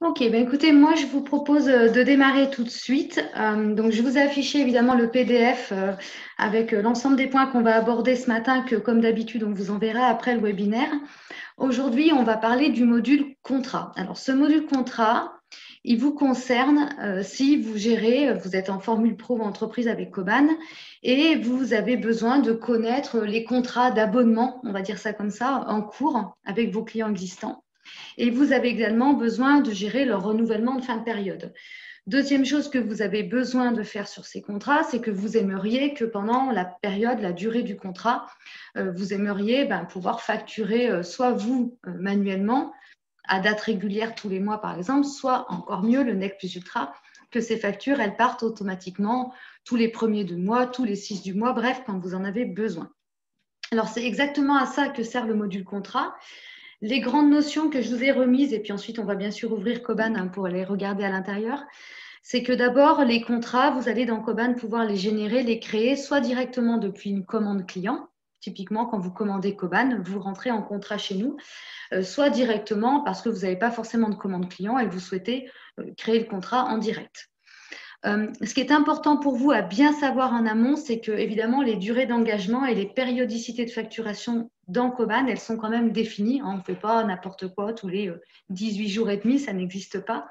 Ok, ben écoutez, moi je vous propose de démarrer tout de suite. Donc je vous ai affiché évidemment le PDF avec l'ensemble des points qu'on va aborder ce matin, que comme d'habitude on vous enverra après le webinaire. Aujourd'hui, on va parler du module contrat. Alors ce module contrat, il vous concerne si vous gérez, vous êtes en formule pro entreprise avec Coban et vous avez besoin de connaître les contrats d'abonnement, on va dire ça comme ça, en cours avec vos clients existants. Et vous avez également besoin de gérer leur renouvellement de fin de période. Deuxième chose que vous avez besoin de faire sur ces contrats, c'est que vous aimeriez que pendant la période, la durée du contrat, vous aimeriez pouvoir facturer soit vous manuellement à date régulière tous les mois par exemple, soit encore mieux le NEC plus ultra, que ces factures, elles partent automatiquement tous les premiers du mois, tous les 6 du mois, bref, quand vous en avez besoin. Alors c'est exactement à ça que sert le module contrat. Les grandes notions que je vous ai remises, et puis ensuite on va bien sûr ouvrir Coban pour les regarder à l'intérieur, c'est que d'abord les contrats, vous allez dans Coban pouvoir les générer, les créer, soit directement depuis une commande client, typiquement quand vous commandez Coban, vous rentrez en contrat chez nous, soit directement parce que vous n'avez pas forcément de commande client et vous souhaitez créer le contrat en direct. Ce qui est important pour vous à bien savoir en amont, c'est que évidemment les durées d'engagement et les périodicités de facturation dans Coban, elles sont quand même définies. On ne fait pas n'importe quoi tous les 18 jours et demi, ça n'existe pas.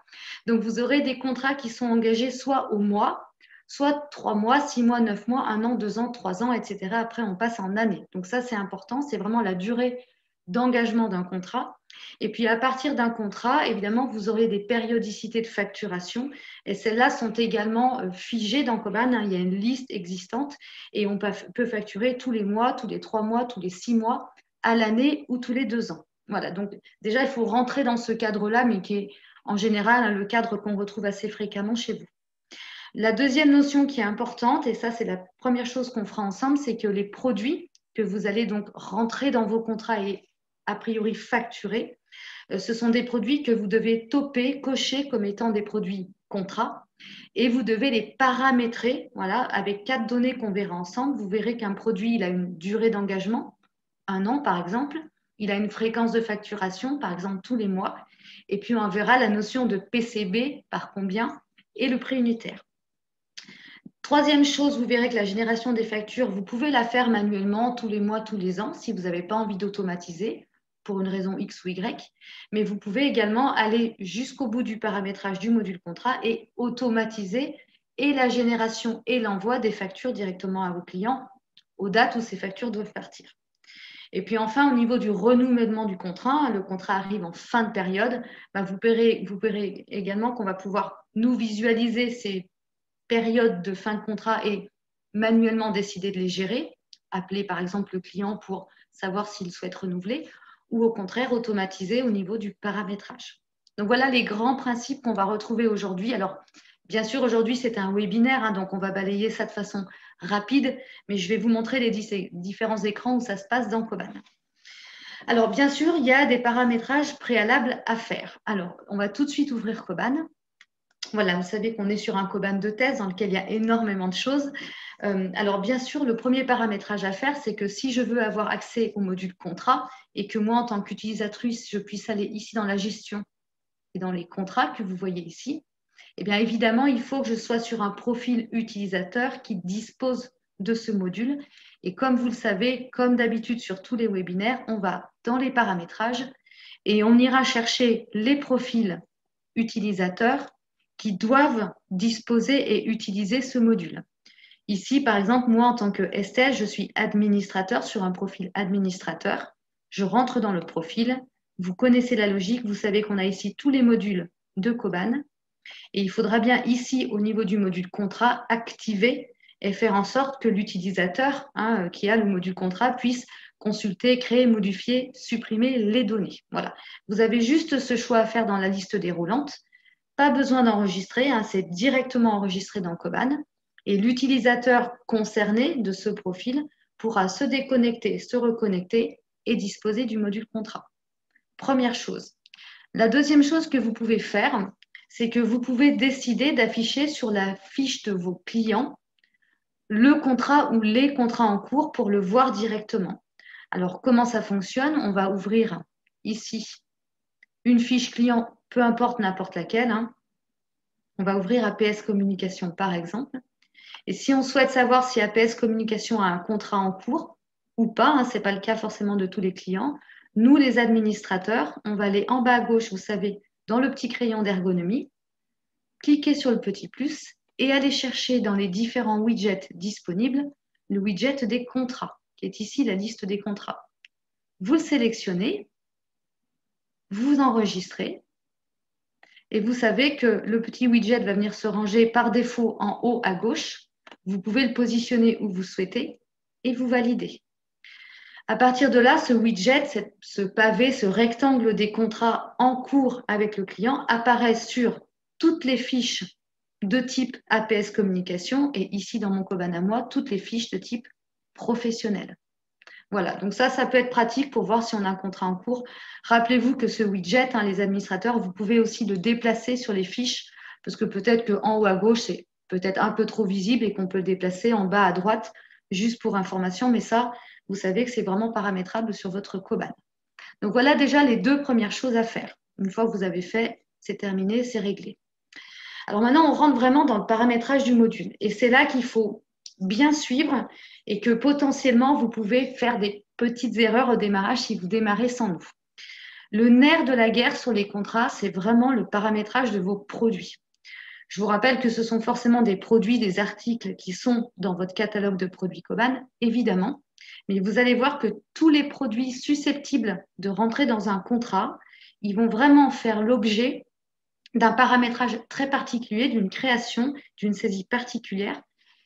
Donc vous aurez des contrats qui sont engagés soit au mois, soit 3 mois, 6 mois, 9 mois, 1 an, 2 ans, 3 ans, etc. Après, on passe en année. Donc ça, c'est important, c'est vraiment la durée d'engagement d'un contrat. Et puis à partir d'un contrat, évidemment, vous aurez des périodicités de facturation et celles-là sont également figées dans Coban. Il y a une liste existante et on peut facturer tous les mois, tous les 3 mois, tous les 6 mois, à l'année ou tous les 2 ans. Voilà, donc déjà, il faut rentrer dans ce cadre-là, mais qui est en général le cadre qu'on retrouve assez fréquemment chez vous. La deuxième notion qui est importante, et ça c'est la première chose qu'on fera ensemble, c'est que les produits que vous allez donc rentrer dans vos contrats et a priori facturer, ce sont des produits que vous devez toper, cocher comme étant des produits contrats et vous devez les paramétrer. Voilà, avec 4 données qu'on verra ensemble, vous verrez qu'un produit il a une durée d'engagement, 1 an par exemple, il a une fréquence de facturation, par exemple tous les mois, et puis on verra la notion de PCB par combien et le prix unitaire. Troisième chose, vous verrez que la génération des factures, vous pouvez la faire manuellement tous les mois, tous les ans, si vous n'avez pas envie d'automatiser pour une raison X ou Y. Mais vous pouvez également aller jusqu'au bout du paramétrage du module contrat et automatiser et la génération et l'envoi des factures directement à vos clients aux dates où ces factures doivent partir. Et puis enfin, au niveau du renouvellement du contrat, le contrat arrive en fin de période, vous verrez également qu'on va pouvoir nous visualiser ces période de fin de contrat et manuellement décider de les gérer, appeler par exemple le client pour savoir s'il souhaite renouveler, ou au contraire automatiser au niveau du paramétrage. Donc voilà les grands principes qu'on va retrouver aujourd'hui. Alors, bien sûr, aujourd'hui, c'est un webinaire, donc on va balayer ça de façon rapide, mais je vais vous montrer les différents écrans où ça se passe dans Coban. Alors, bien sûr, il y a des paramétrages préalables à faire. Alors, on va tout de suite ouvrir Coban. Voilà, vous savez qu'on est sur un Coban de thèse dans lequel il y a énormément de choses. Alors, bien sûr, le premier paramétrage à faire, c'est que si je veux avoir accès au module contrat et que moi, en tant qu'utilisatrice, je puisse aller ici dans la gestion et dans les contrats que vous voyez ici, eh bien, évidemment, il faut que je sois sur un profil utilisateur qui dispose de ce module. Et comme vous le savez, comme d'habitude sur tous les webinaires, on va dans les paramétrages et on ira chercher les profils utilisateurs qui doivent disposer et utiliser ce module. Ici, par exemple, moi, en tant que Estelle, je suis administrateur sur un profil administrateur. Je rentre dans le profil. Vous connaissez la logique. Vous savez qu'on a ici tous les modules de Coban. Et il faudra bien ici, au niveau du module contrat, activer et faire en sorte que l'utilisateur qui a le module contrat puisse consulter, créer, modifier, supprimer les données. Voilà. Vous avez juste ce choix à faire dans la liste déroulante. Pas besoin d'enregistrer, c'est directement enregistré dans Coban. Et l'utilisateur concerné de ce profil pourra se déconnecter, se reconnecter et disposer du module contrat. Première chose. La deuxième chose que vous pouvez faire, c'est que vous pouvez décider d'afficher sur la fiche de vos clients le contrat ou les contrats en cours pour le voir directement. Alors, comment ça fonctionne? On va ouvrir ici une fiche client peu importe n'importe laquelle, hein. On va ouvrir APS Communication par exemple. Et si on souhaite savoir si APS Communication a un contrat en cours ou pas, hein, ce n'est pas le cas forcément de tous les clients, nous les administrateurs, on va aller en bas à gauche, vous savez, dans le petit crayon d'ergonomie, cliquer sur le petit plus et aller chercher dans les différents widgets disponibles le widget des contrats, qui est ici la liste des contrats. Vous le sélectionnez, vous enregistrez, et vous savez que le petit widget va venir se ranger par défaut en haut à gauche. Vous pouvez le positionner où vous souhaitez et vous validez. À partir de là, ce widget, ce pavé, ce rectangle des contrats en cours avec le client apparaît sur toutes les fiches de type APS Communication et ici dans mon Koban à moi, toutes les fiches de type professionnel. Voilà, donc ça peut être pratique pour voir si on a un contrat en cours. Rappelez-vous que ce widget, hein, les administrateurs, vous pouvez aussi le déplacer sur les fiches parce que peut-être qu'en haut à gauche, c'est peut-être un peu trop visible et qu'on peut le déplacer en bas à droite juste pour information. Mais ça, vous savez que c'est vraiment paramétrable sur votre Koban. Donc voilà déjà les deux premières choses à faire. Une fois que vous avez fait, c'est terminé, c'est réglé. Alors maintenant, on rentre vraiment dans le paramétrage du module. Et c'est là qu'il faut bien suivre et que potentiellement, vous pouvez faire des petites erreurs au démarrage si vous démarrez sans nous. Le nerf de la guerre sur les contrats, c'est vraiment le paramétrage de vos produits. Je vous rappelle que ce sont forcément des produits, des articles qui sont dans votre catalogue de produits Koban, évidemment. Mais vous allez voir que tous les produits susceptibles de rentrer dans un contrat, ils vont vraiment faire l'objet d'un paramétrage très particulier, d'une création, d'une saisie particulière.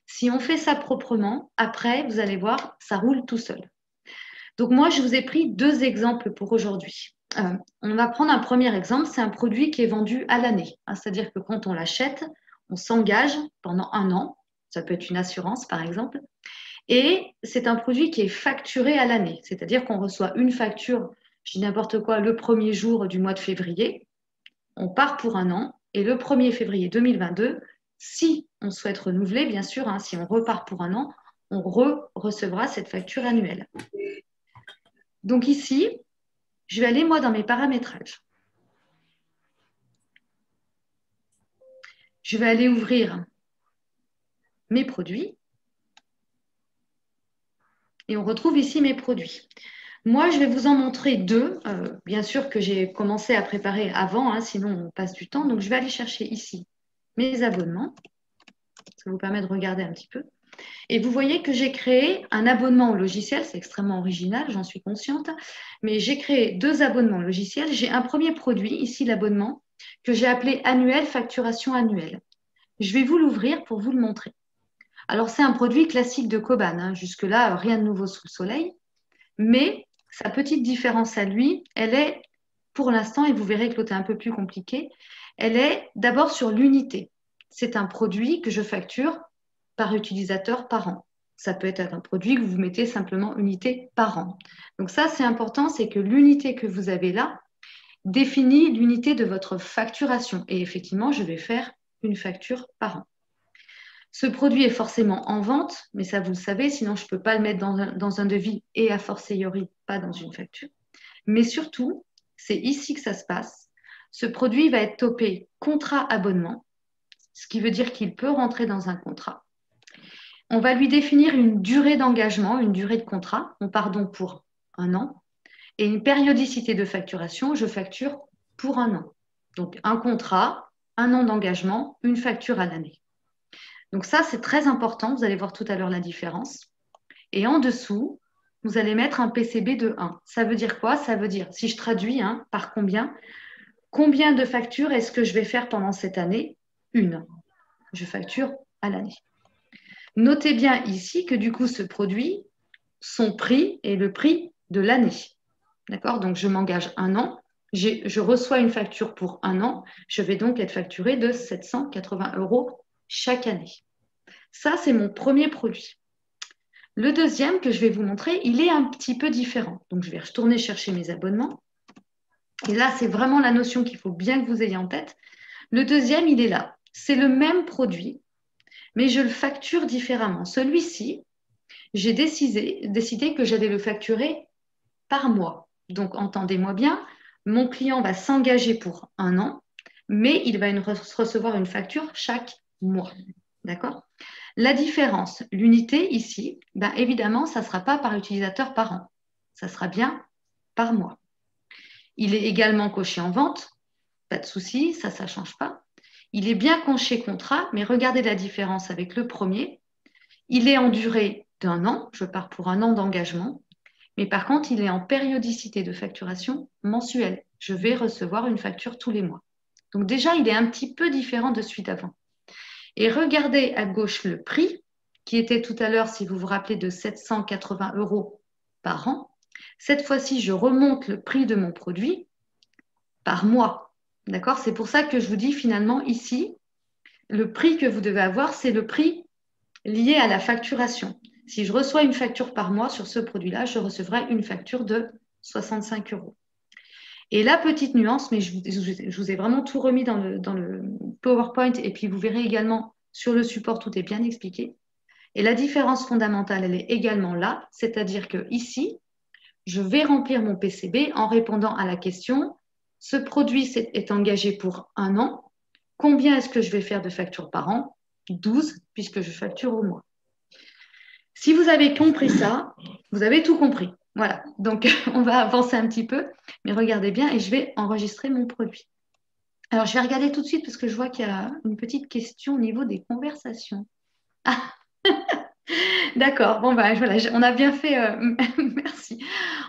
Si on fait ça proprement, après, vous allez voir, ça roule tout seul. Donc moi, je vous ai pris deux exemples pour aujourd'hui. On va prendre un premier exemple, c'est un produit qui est vendu à l'année. C'est-à-dire que quand on l'achète, on s'engage pendant un an. Ça peut être une assurance, par exemple. Et c'est un produit qui est facturé à l'année. C'est-à-dire qu'on reçoit une facture, je dis n'importe quoi, le premier jour du mois de février. On part pour un an. Et le 1er février 2022, si on souhaite renouveler, bien sûr, hein, si on repart pour un an, on recevra cette facture annuelle. Donc ici, je vais aller, moi, dans mes paramétrages. Je vais aller ouvrir mes produits. Et on retrouve ici mes produits. Moi, je vais vous en montrer deux, bien sûr que j'ai commencé à préparer avant, hein, sinon on passe du temps. Donc, je vais aller chercher ici mes abonnements. Ça vous permet de regarder un petit peu. Et vous voyez que j'ai créé un abonnement au logiciel. C'est extrêmement original, j'en suis consciente. Mais j'ai créé deux abonnements logiciels. J'ai un premier produit, ici l'abonnement, que j'ai appelé annuel, facturation annuelle. Je vais vous l'ouvrir pour vous le montrer. Alors, c'est un produit classique de Koban. Hein. Jusque-là, rien de nouveau sous le soleil. Mais sa petite différence à lui, elle est, pour l'instant, et vous verrez que l'autre est un peu plus compliqué, elle est d'abord sur l'unité. C'est un produit que je facture par utilisateur par an. Ça peut être un produit que vous mettez simplement unité par an. Donc ça, c'est important, c'est que l'unité que vous avez là définit l'unité de votre facturation. Et effectivement, je vais faire une facture par an. Ce produit est forcément en vente, mais ça, vous le savez, sinon je ne peux pas le mettre dans un devis et a fortiori pas dans une facture. Mais surtout, c'est ici que ça se passe. Ce produit va être topé contrat abonnement, ce qui veut dire qu'il peut rentrer dans un contrat. On va lui définir une durée d'engagement, une durée de contrat. On part donc pour un an. Et une périodicité de facturation, je facture pour un an. Donc un contrat, un an d'engagement, une facture à l'année. Donc ça, c'est très important. Vous allez voir tout à l'heure la différence. Et en dessous, vous allez mettre un PCB de 1. Ça veut dire quoi? Ça veut dire, si je traduis par combien de factures est-ce que je vais faire pendant cette année? Une. Je facture à l'année. Notez bien ici que du coup, ce produit, son prix est le prix de l'année. D'accord? Donc, je m'engage un an. Je reçois une facture pour un an. Je vais donc être facturée de 780 € chaque année. Ça, c'est mon premier produit. Le deuxième que je vais vous montrer, il est un petit peu différent. Donc, je vais retourner chercher mes abonnements. Et là, c'est vraiment la notion qu'il faut bien que vous ayez en tête. Le deuxième, il est là. C'est le même produit, mais je le facture différemment. Celui-ci, j'ai décidé que j'allais le facturer par mois. Donc, entendez-moi bien, Mon client va s'engager pour un an, mais il va recevoir une facture chaque mois. D'accord? La différence, l'unité ici, ben évidemment, ça ne sera pas par utilisateur par an. Ça sera bien par mois. Il est également coché en vente. Pas de souci, ça ne change pas. Il est bien coché contrat, mais regardez la différence avec le premier. Il est en durée d'un an. Je pars pour un an d'engagement. Mais par contre, il est en périodicité de facturation mensuelle. Je vais recevoir une facture tous les mois. Donc déjà, il est un petit peu différent de celui d'avant. Et regardez à gauche le prix, qui était tout à l'heure, si vous vous rappelez, de 780 € par an. Cette fois-ci, je remonte le prix de mon produit par mois. D'accord? C'est pour ça que je vous dis finalement ici, le prix que vous devez avoir, c'est le prix lié à la facturation. Si je reçois une facture par mois sur ce produit-là, je recevrai une facture de 65 €. Et la petite nuance, mais je vous ai vraiment tout remis dans le PowerPoint et puis vous verrez également sur le support, tout est bien expliqué. Et la différence fondamentale, elle est également là, c'est-à-dire que ici, je vais remplir mon PCB en répondant à la question, ce produit est engagé pour un an, combien est-ce que je vais faire de factures par an? 12, puisque je facture au mois. Si vous avez compris ça, vous avez tout compris. Voilà, donc on va avancer un petit peu, mais regardez bien et je vais enregistrer mon produit. Alors, je vais regarder tout de suite parce que je vois qu'il y a une petite question au niveau des conversations. Ah, d'accord, bon, ben voilà, on a bien fait, merci,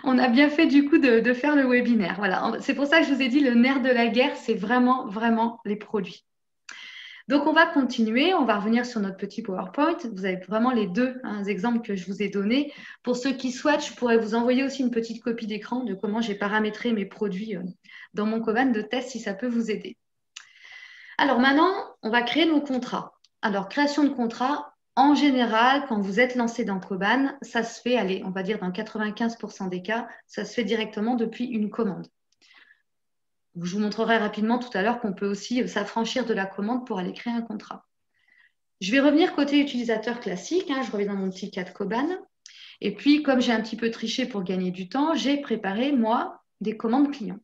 on a bien fait du coup de faire le webinaire. Voilà, c'est pour ça que je vous ai dit le nerf de la guerre, c'est vraiment, vraiment les produits. Donc, on va continuer, on va revenir sur notre petit PowerPoint. Vous avez vraiment les deux exemples que je vous ai donnés. Pour ceux qui souhaitent, je pourrais vous envoyer aussi une petite copie d'écran de comment j'ai paramétré mes produits dans mon Kanban de test si ça peut vous aider. Alors maintenant, on va créer nos contrats. Alors, création de contrat, en général, quand vous êtes lancé dans Kanban, ça se fait, allez, on va dire dans 95% des cas, ça se fait directement depuis une commande. Je vous montrerai rapidement tout à l'heure qu'on peut aussi s'affranchir de la commande pour aller créer un contrat. Je vais revenir côté utilisateur classique. Je reviens dans mon petit cas de Kanban. Et puis, comme j'ai un petit peu triché pour gagner du temps, j'ai préparé, moi, des commandes clients.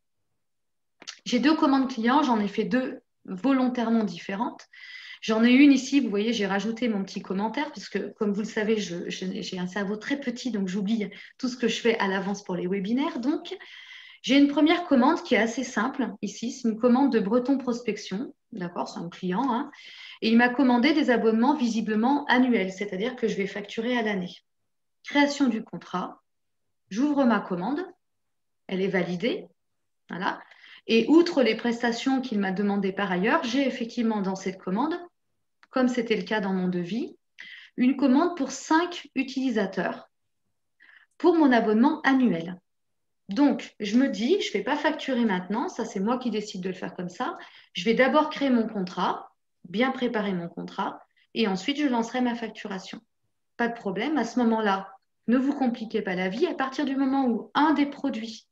J'ai 2 commandes clients. J'en ai fait 2 volontairement différentes. J'en ai une ici, vous voyez, j'ai rajouté mon petit commentaire parce que, comme vous le savez, j'ai un cerveau très petit, donc j'oublie tout ce que je fais à l'avance pour les webinaires. Donc, j'ai une première commande qui est assez simple ici. C'est une commande de Breton Prospection. D'accord, c'est un client. Et il m'a commandé des abonnements visiblement annuels, c'est-à-dire que je vais facturer à l'année. Création du contrat. J'ouvre ma commande. Elle est validée. Voilà. Et outre les prestations qu'il m'a demandées par ailleurs, j'ai effectivement dans cette commande, comme c'était le cas dans mon devis, une commande pour 5 utilisateurs pour mon abonnement annuel. Donc, je me dis, je ne vais pas facturer maintenant, ça c'est moi qui décide de le faire comme ça. Je vais d'abord créer mon contrat, bien préparer mon contrat, et ensuite je lancerai ma facturation. Pas de problème, à ce moment-là, ne vous compliquez pas la vie. À partir du moment où un des produits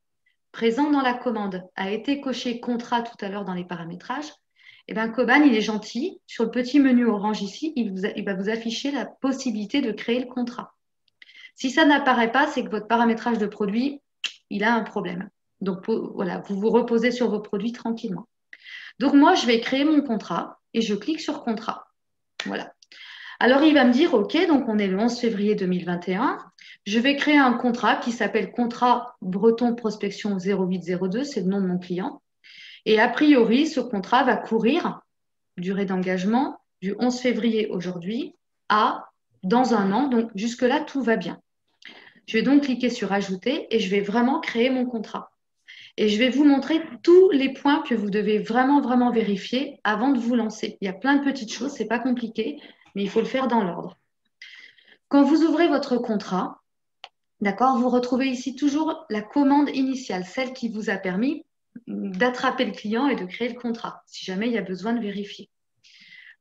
présents dans la commande a été coché contrat tout à l'heure dans les paramétrages, eh bien, Kanban, il est gentil. Sur le petit menu orange ici, il va vous afficher la possibilité de créer le contrat. Si ça n'apparaît pas, c'est que votre paramétrage de produit, il a un problème. Donc, voilà, vous vous reposez sur vos produits tranquillement. Donc, moi, je vais créer mon contrat et je clique sur contrat. Voilà. Alors, il va me dire, OK, donc on est le 11 février 2021. Je vais créer un contrat qui s'appelle contrat Breton Prospection 0802, c'est le nom de mon client. Et a priori, ce contrat va courir, durée d'engagement, du 11 février aujourd'hui à dans un an. Donc, jusque-là, tout va bien. Je vais donc cliquer sur Ajouter et je vais vraiment créer mon contrat. Et je vais vous montrer tous les points que vous devez vraiment, vraiment vérifier avant de vous lancer. Il y a plein de petites choses, ce n'est pas compliqué, mais il faut le faire dans l'ordre. Quand vous ouvrez votre contrat, d'accord, vous retrouvez ici toujours la commande initiale, celle qui vous a permis d'attraper le client et de créer le contrat, si jamais il y a besoin de vérifier.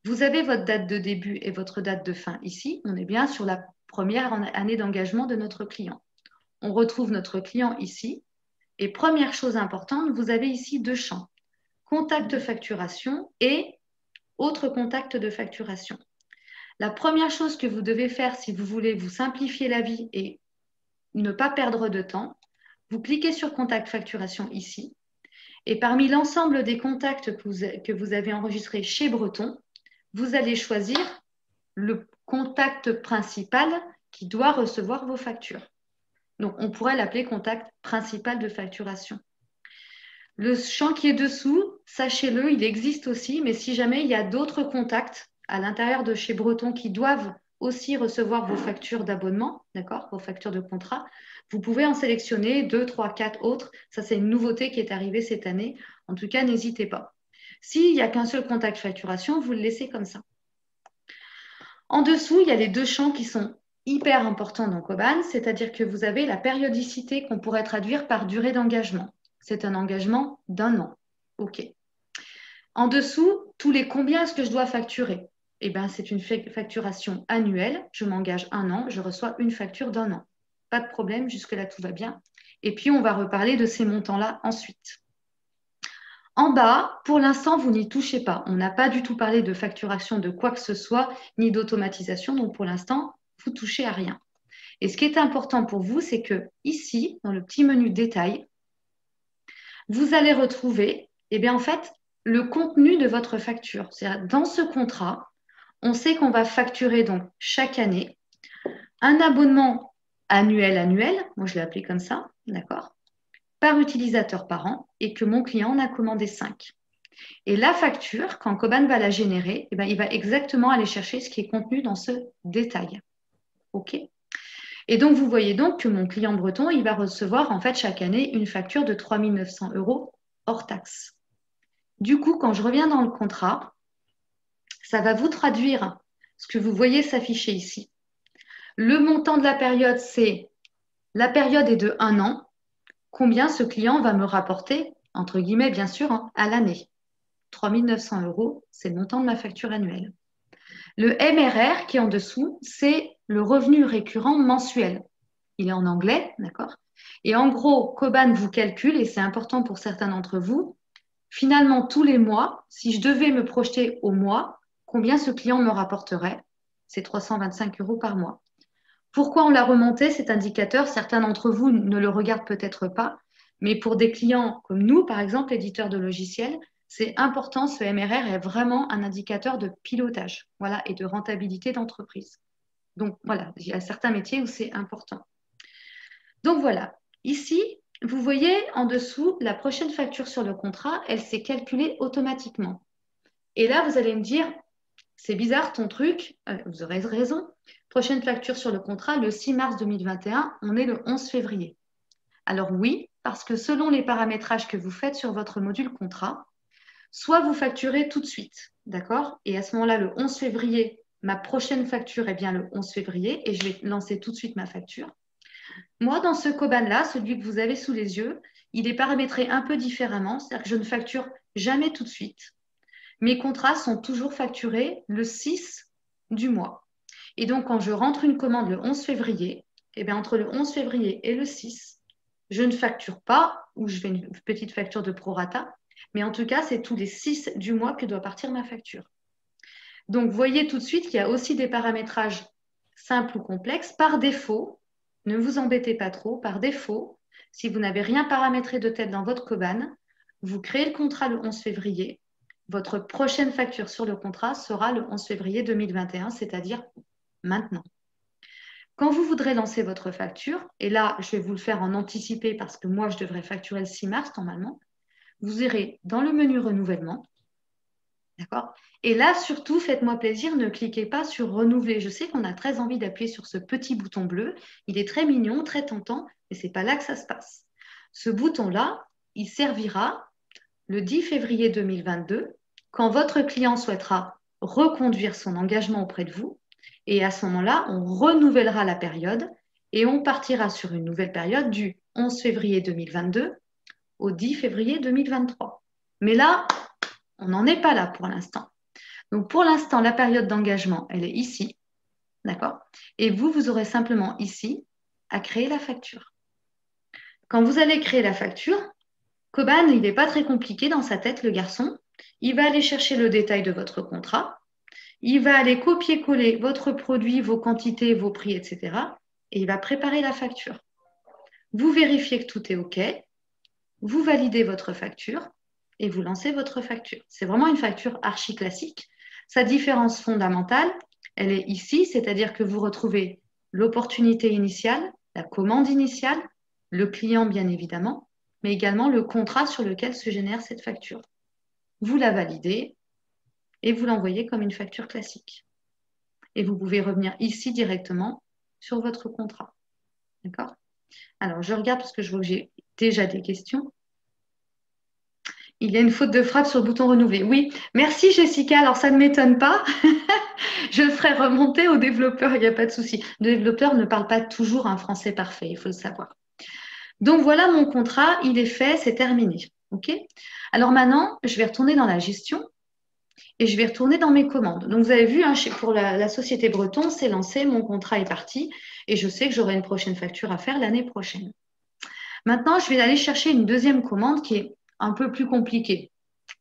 Vous avez votre date de début et votre date de fin ici. On est bien sur la première année d'engagement de notre client. On retrouve notre client ici. Et première chose importante, vous avez ici 2 champs. Contact facturation et autre contact de facturation. La première chose que vous devez faire si vous voulez vous simplifier la vie et ne pas perdre de temps, vous cliquez sur contact facturation ici Et parmi l'ensemble des contacts que vous avez enregistrés chez Breton, vous allez choisir le contact principal qui doit recevoir vos factures. Donc, on pourrait l'appeler contact principal de facturation. Le champ qui est dessous, sachez-le, il existe aussi, mais si jamais il y a d'autres contacts à l'intérieur de chez Breton qui doivent aussi recevoir vos factures d'abonnement, d'accord, vos factures de contrat, vous pouvez en sélectionner 2, 3, 4 autres. Ça, c'est une nouveauté qui est arrivée cette année. En tout cas, n'hésitez pas. S'il n'y a qu'un seul contact facturation, vous le laissez comme ça. En dessous, il y a les deux champs qui sont hyper importants dans Coban, c'est-à-dire que vous avez la périodicité qu'on pourrait traduire par durée d'engagement. C'est un engagement d'1 an. OK. En dessous, tous les combien est-ce que je dois facturer? Eh bien, c'est une facturation annuelle. Je m'engage 1 an, je reçois une facture d'1 an. Pas de problème, jusque-là, tout va bien. Et puis, on va reparler de ces montants-là ensuite. En bas, pour l'instant, vous n'y touchez pas. On n'a pas du tout parlé de facturation de quoi que ce soit, ni d'automatisation. Donc, pour l'instant, vous touchez à rien. Et ce qui est important pour vous, c'est que ici, dans le petit menu détail, vous allez retrouver, eh bien, en fait, le contenu de votre facture. C'est-à-dire, dans ce contrat, on sait qu'on va facturer donc chaque année un abonnement annuel, moi je l'ai appelé comme ça, d'accord, par utilisateur par an, et que mon client en a commandé 5. Et la facture, quand Coban va la générer, eh bien, il va exactement aller chercher ce qui est contenu dans ce détail. OK? Et donc, vous voyez donc que mon client breton, il va recevoir en fait chaque année une facture de 3 900 € hors taxe. Du coup, quand je reviens dans le contrat, ça va vous traduire ce que vous voyez s'afficher ici. Le montant de la période, c'est la période est de 1 an. Combien ce client va me rapporter, entre guillemets, bien sûr, hein, à l'année. 3 900 €, c'est le montant de ma facture annuelle. Le MRR qui est en dessous, c'est le revenu récurrent mensuel. Il est en anglais, d'accord? Et en gros, Coban vous calcule, et c'est important pour certains d'entre vous, finalement, tous les mois, si je devais me projeter au mois, combien ce client me rapporterait? C'est 325 € par mois. Pourquoi on l'a remonté, cet indicateur? Certains d'entre vous ne le regardent peut-être pas, mais pour des clients comme nous, par exemple, éditeurs de logiciels, c'est important, ce MRR est vraiment un indicateur de pilotage, voilà, et de rentabilité d'entreprise. Donc voilà, il y a certains métiers où c'est important. Donc voilà, ici, vous voyez en dessous, la prochaine facture sur le contrat, elle s'est calculée automatiquement. Et là, vous allez me dire, c'est bizarre ton truc, vous aurez raison. Prochaine facture sur le contrat, le 6 mars 2021, on est le 11 février. Alors oui, parce que selon les paramétrages que vous faites sur votre module contrat, soit vous facturez tout de suite, d'accord? Et à ce moment-là, le 11 février, ma prochaine facture est bien le 11 février et je vais lancer tout de suite ma facture. Moi, dans ce Coban-là, celui que vous avez sous les yeux, il est paramétré un peu différemment, c'est-à-dire que je ne facture jamais tout de suite. Mes contrats sont toujours facturés le 6 du mois. Et donc, quand je rentre une commande le 11 février, eh bien, entre le 11 février et le 6, je ne facture pas, ou je fais une petite facture de prorata, mais en tout cas, c'est tous les 6 du mois que doit partir ma facture. Donc, vous voyez tout de suite qu'il y a aussi des paramétrages simples ou complexes. Par défaut, ne vous embêtez pas trop, par défaut, si vous n'avez rien paramétré de tel dans votre Coban, vous créez le contrat le 11 février. Votre prochaine facture sur le contrat sera le 11 février 2021, c'est-à-dire maintenant. Quand vous voudrez lancer votre facture, et là, je vais vous le faire en anticipé parce que moi, je devrais facturer le 6 mars normalement, vous irez dans le menu renouvellement, d'accord? Et là, surtout, faites-moi plaisir, ne cliquez pas sur renouveler. Je sais qu'on a très envie d'appuyer sur ce petit bouton bleu. Il est très mignon, très tentant, mais ce n'est pas là que ça se passe. Ce bouton-là, il servira le 10 février 2022 quand votre client souhaitera reconduire son engagement auprès de vous. Et à ce moment-là, on renouvellera la période et on partira sur une nouvelle période du 11 février 2022 au 10 février 2023. Mais là, on n'en est pas là pour l'instant. Donc, pour l'instant, la période d'engagement, elle est ici, d'accord? Et vous aurez simplement ici à créer la facture. Quand vous allez créer la facture, Coban, il n'est pas très compliqué dans sa tête, le garçon. Il va aller chercher le détail de votre contrat. Il va aller copier-coller votre produit, vos quantités, vos prix, etc. Et il va préparer la facture. Vous vérifiez que tout est OK. Vous validez votre facture. et vous lancez votre facture. C'est vraiment une facture archi classique. Sa différence fondamentale, elle est ici, c'est-à-dire que vous retrouvez l'opportunité initiale, la commande initiale, le client bien évidemment, mais également le contrat sur lequel se génère cette facture. Vous la validez et vous l'envoyez comme une facture classique. Et vous pouvez revenir ici directement sur votre contrat. D'accord? Alors, je regarde parce que je vois que j'ai déjà des questions. Il y a une faute de frappe sur le bouton renouveler. Oui, merci Jessica. Alors, ça ne m'étonne pas. Je le ferai remonter au développeur, il n'y a pas de souci. Le développeur ne parle pas toujours un français parfait, il faut le savoir. Donc, voilà mon contrat, il est fait, c'est terminé. OK? Alors maintenant, je vais retourner dans la gestion et je vais retourner dans mes commandes. Donc, vous avez vu, hein, pour la société Breton, c'est lancé, mon contrat est parti et je sais que j'aurai une prochaine facture à faire l'année prochaine. Maintenant, je vais aller chercher une deuxième commande qui est un peu plus compliquée.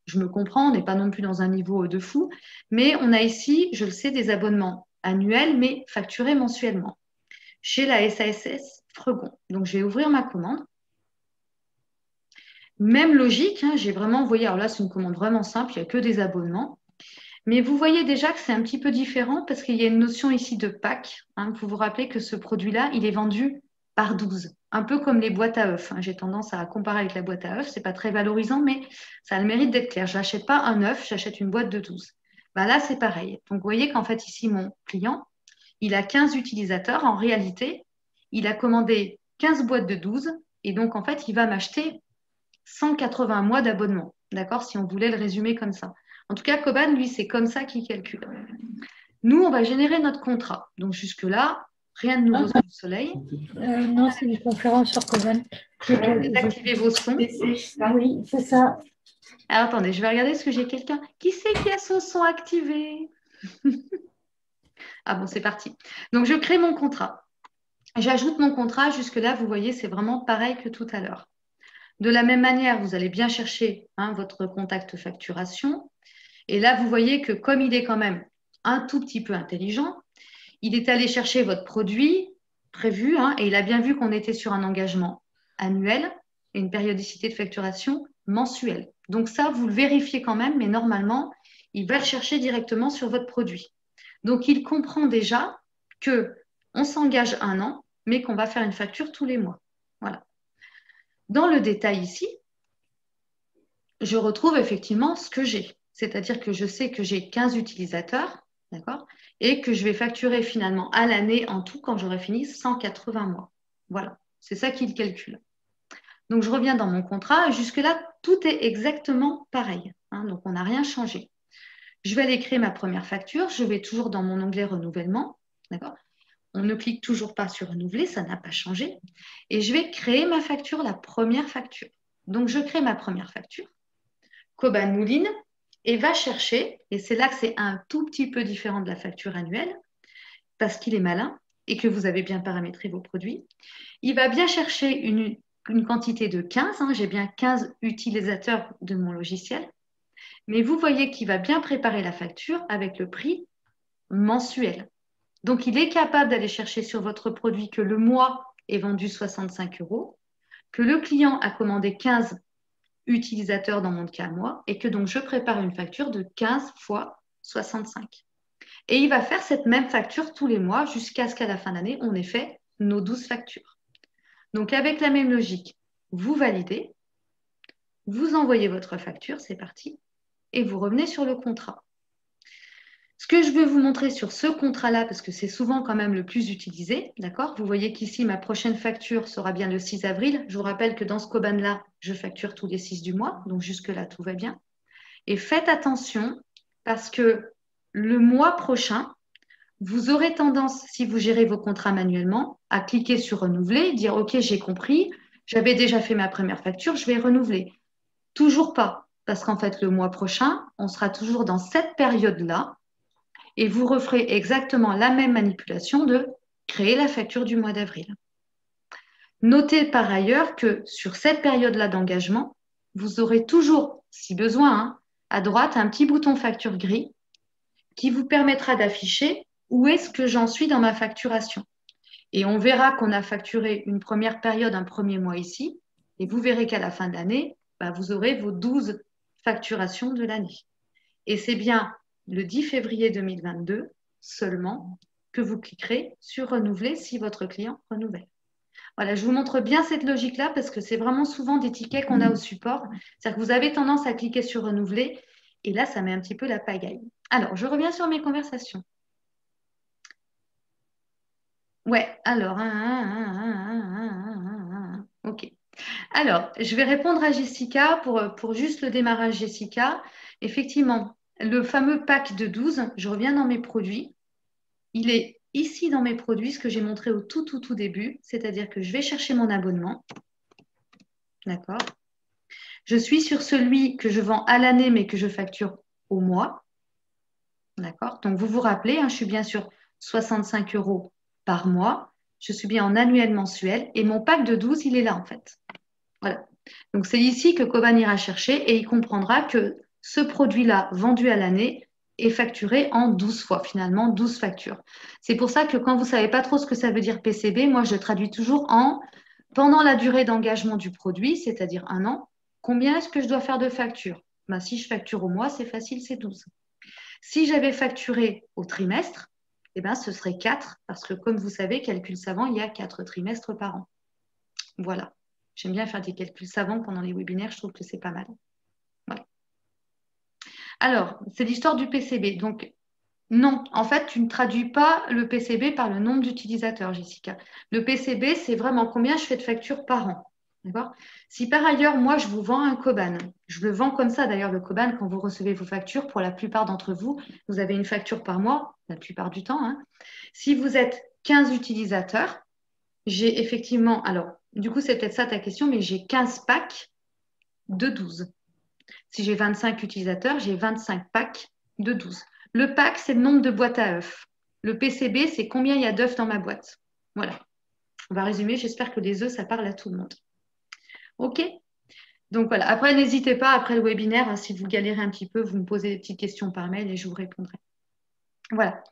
Je me comprends, on n'est pas non plus dans un niveau de fou, mais on a ici, je le sais, des abonnements annuels, mais facturés mensuellement, chez la SASS Fregon. Donc, je vais ouvrir ma commande. Même logique, hein, j'ai vraiment envoyé, alors là, c'est une commande vraiment simple, il n'y a que des abonnements. Mais vous voyez déjà que c'est un petit peu différent parce qu'il y a une notion ici de pack. Hein. Vous vous rappelez que ce produit-là, il est vendu par 12, un peu comme les boîtes à œufs. Hein. J'ai tendance à comparer avec la boîte à œufs. Ce n'est pas très valorisant, mais ça a le mérite d'être clair. Je n'achète pas un œuf, j'achète une boîte de 12. Ben là, c'est pareil. Donc, vous voyez qu'en fait, ici, mon client, il a 15 utilisateurs. En réalité, il a commandé 15 boîtes de 12. Et donc, en fait, il va m'acheter 180 mois d'abonnement. D'accord? Si on voulait le résumer comme ça. En tout cas, Coban, lui, c'est comme ça qu'il calcule. Nous, on va générer notre contrat. Donc, jusque-là, rien de nouveau sous le soleil. Non, c'est une conférence sur Coban. Désactivez vos sons. Oui, c'est ça. Alors, attendez, je vais regarder ce que j'ai quelqu'un. Qui c'est qui a son son activé? Ah bon, c'est parti. Donc, je crée mon contrat. J'ajoute mon contrat. Jusque-là, vous voyez, c'est vraiment pareil que tout à l'heure. De la même manière, vous allez bien chercher votre contact facturation. Et là, vous voyez que comme il est quand même un tout petit peu intelligent, il est allé chercher votre produit prévu et il a bien vu qu'on était sur un engagement annuel et une périodicité de facturation mensuelle. Donc ça, vous le vérifiez quand même, mais normalement, il va le chercher directement sur votre produit. Donc, il comprend déjà qu'on s'engage 1 an, mais qu'on va faire une facture tous les mois. Voilà. Dans le détail ici, je retrouve effectivement ce que j'ai. C'est-à-dire que je sais que j'ai 15 utilisateurs, d'accord, et que je vais facturer finalement à l'année en tout, quand j'aurai fini, 180 mois. Voilà, c'est ça qu'il calcule. Donc, je reviens dans mon contrat. Jusque-là, tout est exactement pareil. Donc, on n'a rien changé. Je vais aller créer ma première facture. Je vais toujours dans mon onglet renouvellement. D'accord ? On ne clique toujours pas sur renouveler, ça n'a pas changé. Et je vais créer ma facture, la première facture. Donc, je crée ma première facture. Coban mouline et va chercher, et c'est là que c'est un tout petit peu différent de la facture annuelle, parce qu'il est malin et que vous avez bien paramétré vos produits. Il va bien chercher une quantité de 15, j'ai bien 15 utilisateurs de mon logiciel, mais vous voyez qu'il va bien préparer la facture avec le prix mensuel. Donc, il est capable d'aller chercher sur votre produit que le mois est vendu 65 €, que le client a commandé 15 utilisateurs dans mon cas moi, et que donc je prépare une facture de 15 fois 65. Et il va faire cette même facture tous les mois jusqu'à ce qu'à la fin d'année, on ait fait nos 12 factures. Donc, avec la même logique, vous validez, vous envoyez votre facture, c'est parti, et vous revenez sur le contrat. Ce que je veux vous montrer sur ce contrat-là, parce que c'est souvent quand même le plus utilisé, d'accord ? Vous voyez qu'ici, ma prochaine facture sera bien le 6 avril. Je vous rappelle que dans ce Coban-là, je facture tous les 6 du mois, donc jusque-là, tout va bien. Et faites attention, parce que le mois prochain, vous aurez tendance, si vous gérez vos contrats manuellement, à cliquer sur renouveler, dire « Ok, j'ai compris, j'avais déjà fait ma première facture, je vais renouveler ». Toujours pas, parce qu'en fait, le mois prochain, on sera toujours dans cette période-là et vous referez exactement la même manipulation de créer la facture du mois d'avril. Notez par ailleurs que sur cette période-là d'engagement, vous aurez toujours, si besoin, à droite, un petit bouton facture gris qui vous permettra d'afficher où est-ce que j'en suis dans ma facturation. Et on verra qu'on a facturé une première période, un premier mois ici, et vous verrez qu'à la fin de l'année, vous aurez vos 12 facturation de l'année. Et c'est bien le 10 février 2022 seulement que vous cliquerez sur renouveler si votre client renouvelle. Voilà, je vous montre bien cette logique-là parce que c'est vraiment souvent des tickets qu'on a au support. C'est-à-dire que vous avez tendance à cliquer sur renouveler et là, ça met un petit peu la pagaille. Alors, je reviens sur mes conversations. Ouais, alors, ok. Alors, je vais répondre à Jessica pour juste le démarrage, Jessica. Effectivement, le fameux pack de 12, je reviens dans mes produits. Il est ici dans mes produits, ce que j'ai montré au tout début, c'est-à-dire que je vais chercher mon abonnement. D'accord. Je suis sur celui que je vends à l'année, mais que je facture au mois. D'accord. Donc, vous vous rappelez, hein, je suis bien sur 65 € par mois. Je suis bien en annuel mensuel. Et mon pack de 12, il est là, en fait. Voilà. Donc, c'est ici que Coban ira chercher et il comprendra que ce produit-là, vendu à l'année, est facturé en 12 fois, finalement, 12 factures. C'est pour ça que quand vous ne savez pas trop ce que ça veut dire PCB, moi, je traduis toujours en pendant la durée d'engagement du produit, c'est-à-dire 1 an, combien est-ce que je dois faire de factures? Ben, si je facture au mois, c'est facile, c'est 12. Si j'avais facturé au trimestre, eh ben, ce serait 4, parce que comme vous savez, calcul savant, il y a 4 trimestres par an. Voilà. J'aime bien faire des calculs savants pendant les webinaires, je trouve que c'est pas mal. Voilà. Alors, c'est l'histoire du PCB. Donc, non, en fait, tu ne traduis pas le PCB par le nombre d'utilisateurs, Jessica. Le PCB, c'est vraiment combien je fais de factures par an. D'accord? Si par ailleurs, moi, je vous vends un Coban, je le vends comme ça d'ailleurs, le Coban, quand vous recevez vos factures, pour la plupart d'entre vous, vous avez une facture par mois, la plupart du temps. Hein. Si vous êtes 15 utilisateurs, j'ai effectivement, alors, du coup, c'est peut-être ça ta question, mais j'ai 15 packs de 12. Si j'ai 25 utilisateurs, j'ai 25 packs de 12. Le pack, c'est le nombre de boîtes à œufs. Le PCB, c'est combien il y a d'œufs dans ma boîte. Voilà. On va résumer. J'espère que les œufs, ça parle à tout le monde. OK? Donc voilà. Après, n'hésitez pas, après le webinaire, si vous galérez un petit peu, vous me posez des petites questions par mail et je vous répondrai. Voilà.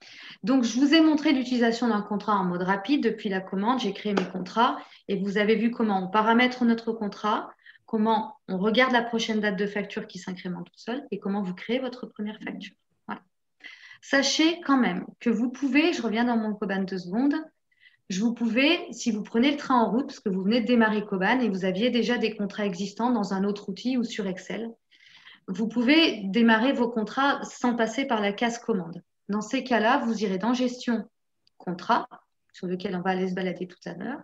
Donc, je vous ai montré l'utilisation d'un contrat en mode rapide. Depuis la commande, j'ai créé mes contrats et vous avez vu comment on paramètre notre contrat, comment on regarde la prochaine date de facture qui s'incrémente tout seul et comment vous créez votre première facture. Voilà. Sachez quand même que vous pouvez, je reviens dans mon Coban 2 secondes, vous pouvez, si vous prenez le train en route, parce que vous venez de démarrer Coban et vous aviez déjà des contrats existants dans un autre outil ou sur Excel, vous pouvez démarrer vos contrats sans passer par la case commande. Dans ces cas-là, vous irez dans Gestion contrat, sur lequel on va aller se balader tout à l'heure.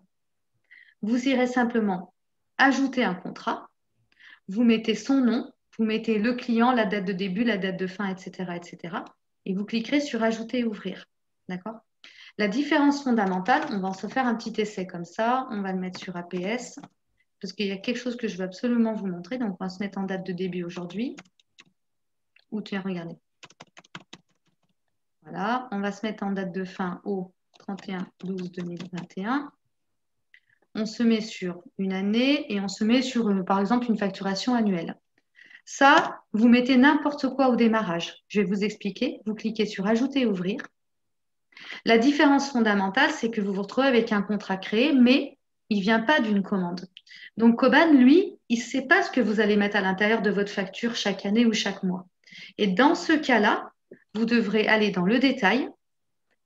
Vous irez simplement ajouter un contrat. Vous mettez son nom, vous mettez le client, la date de début, la date de fin, etc., etc. Et vous cliquerez sur Ajouter et ouvrir. D'accord? La différence fondamentale, on va se faire un petit essai comme ça. On va le mettre sur APS parce qu'il y a quelque chose que je veux absolument vous montrer. Donc, on va se mettre en date de début aujourd'hui. Ou tiens, regardez. Voilà, on va se mettre en date de fin au 31/12/2021. On se met sur une année et on se met sur, par exemple, une facturation annuelle. Ça, vous mettez n'importe quoi au démarrage. Je vais vous expliquer. Vous cliquez sur Ajouter et ouvrir. La différence fondamentale, c'est que vous vous retrouvez avec un contrat créé, mais il ne vient pas d'une commande. Donc, Coban, lui, il ne sait pas ce que vous allez mettre à l'intérieur de votre facture chaque année ou chaque mois. Et dans ce cas-là, vous devrez aller dans le détail.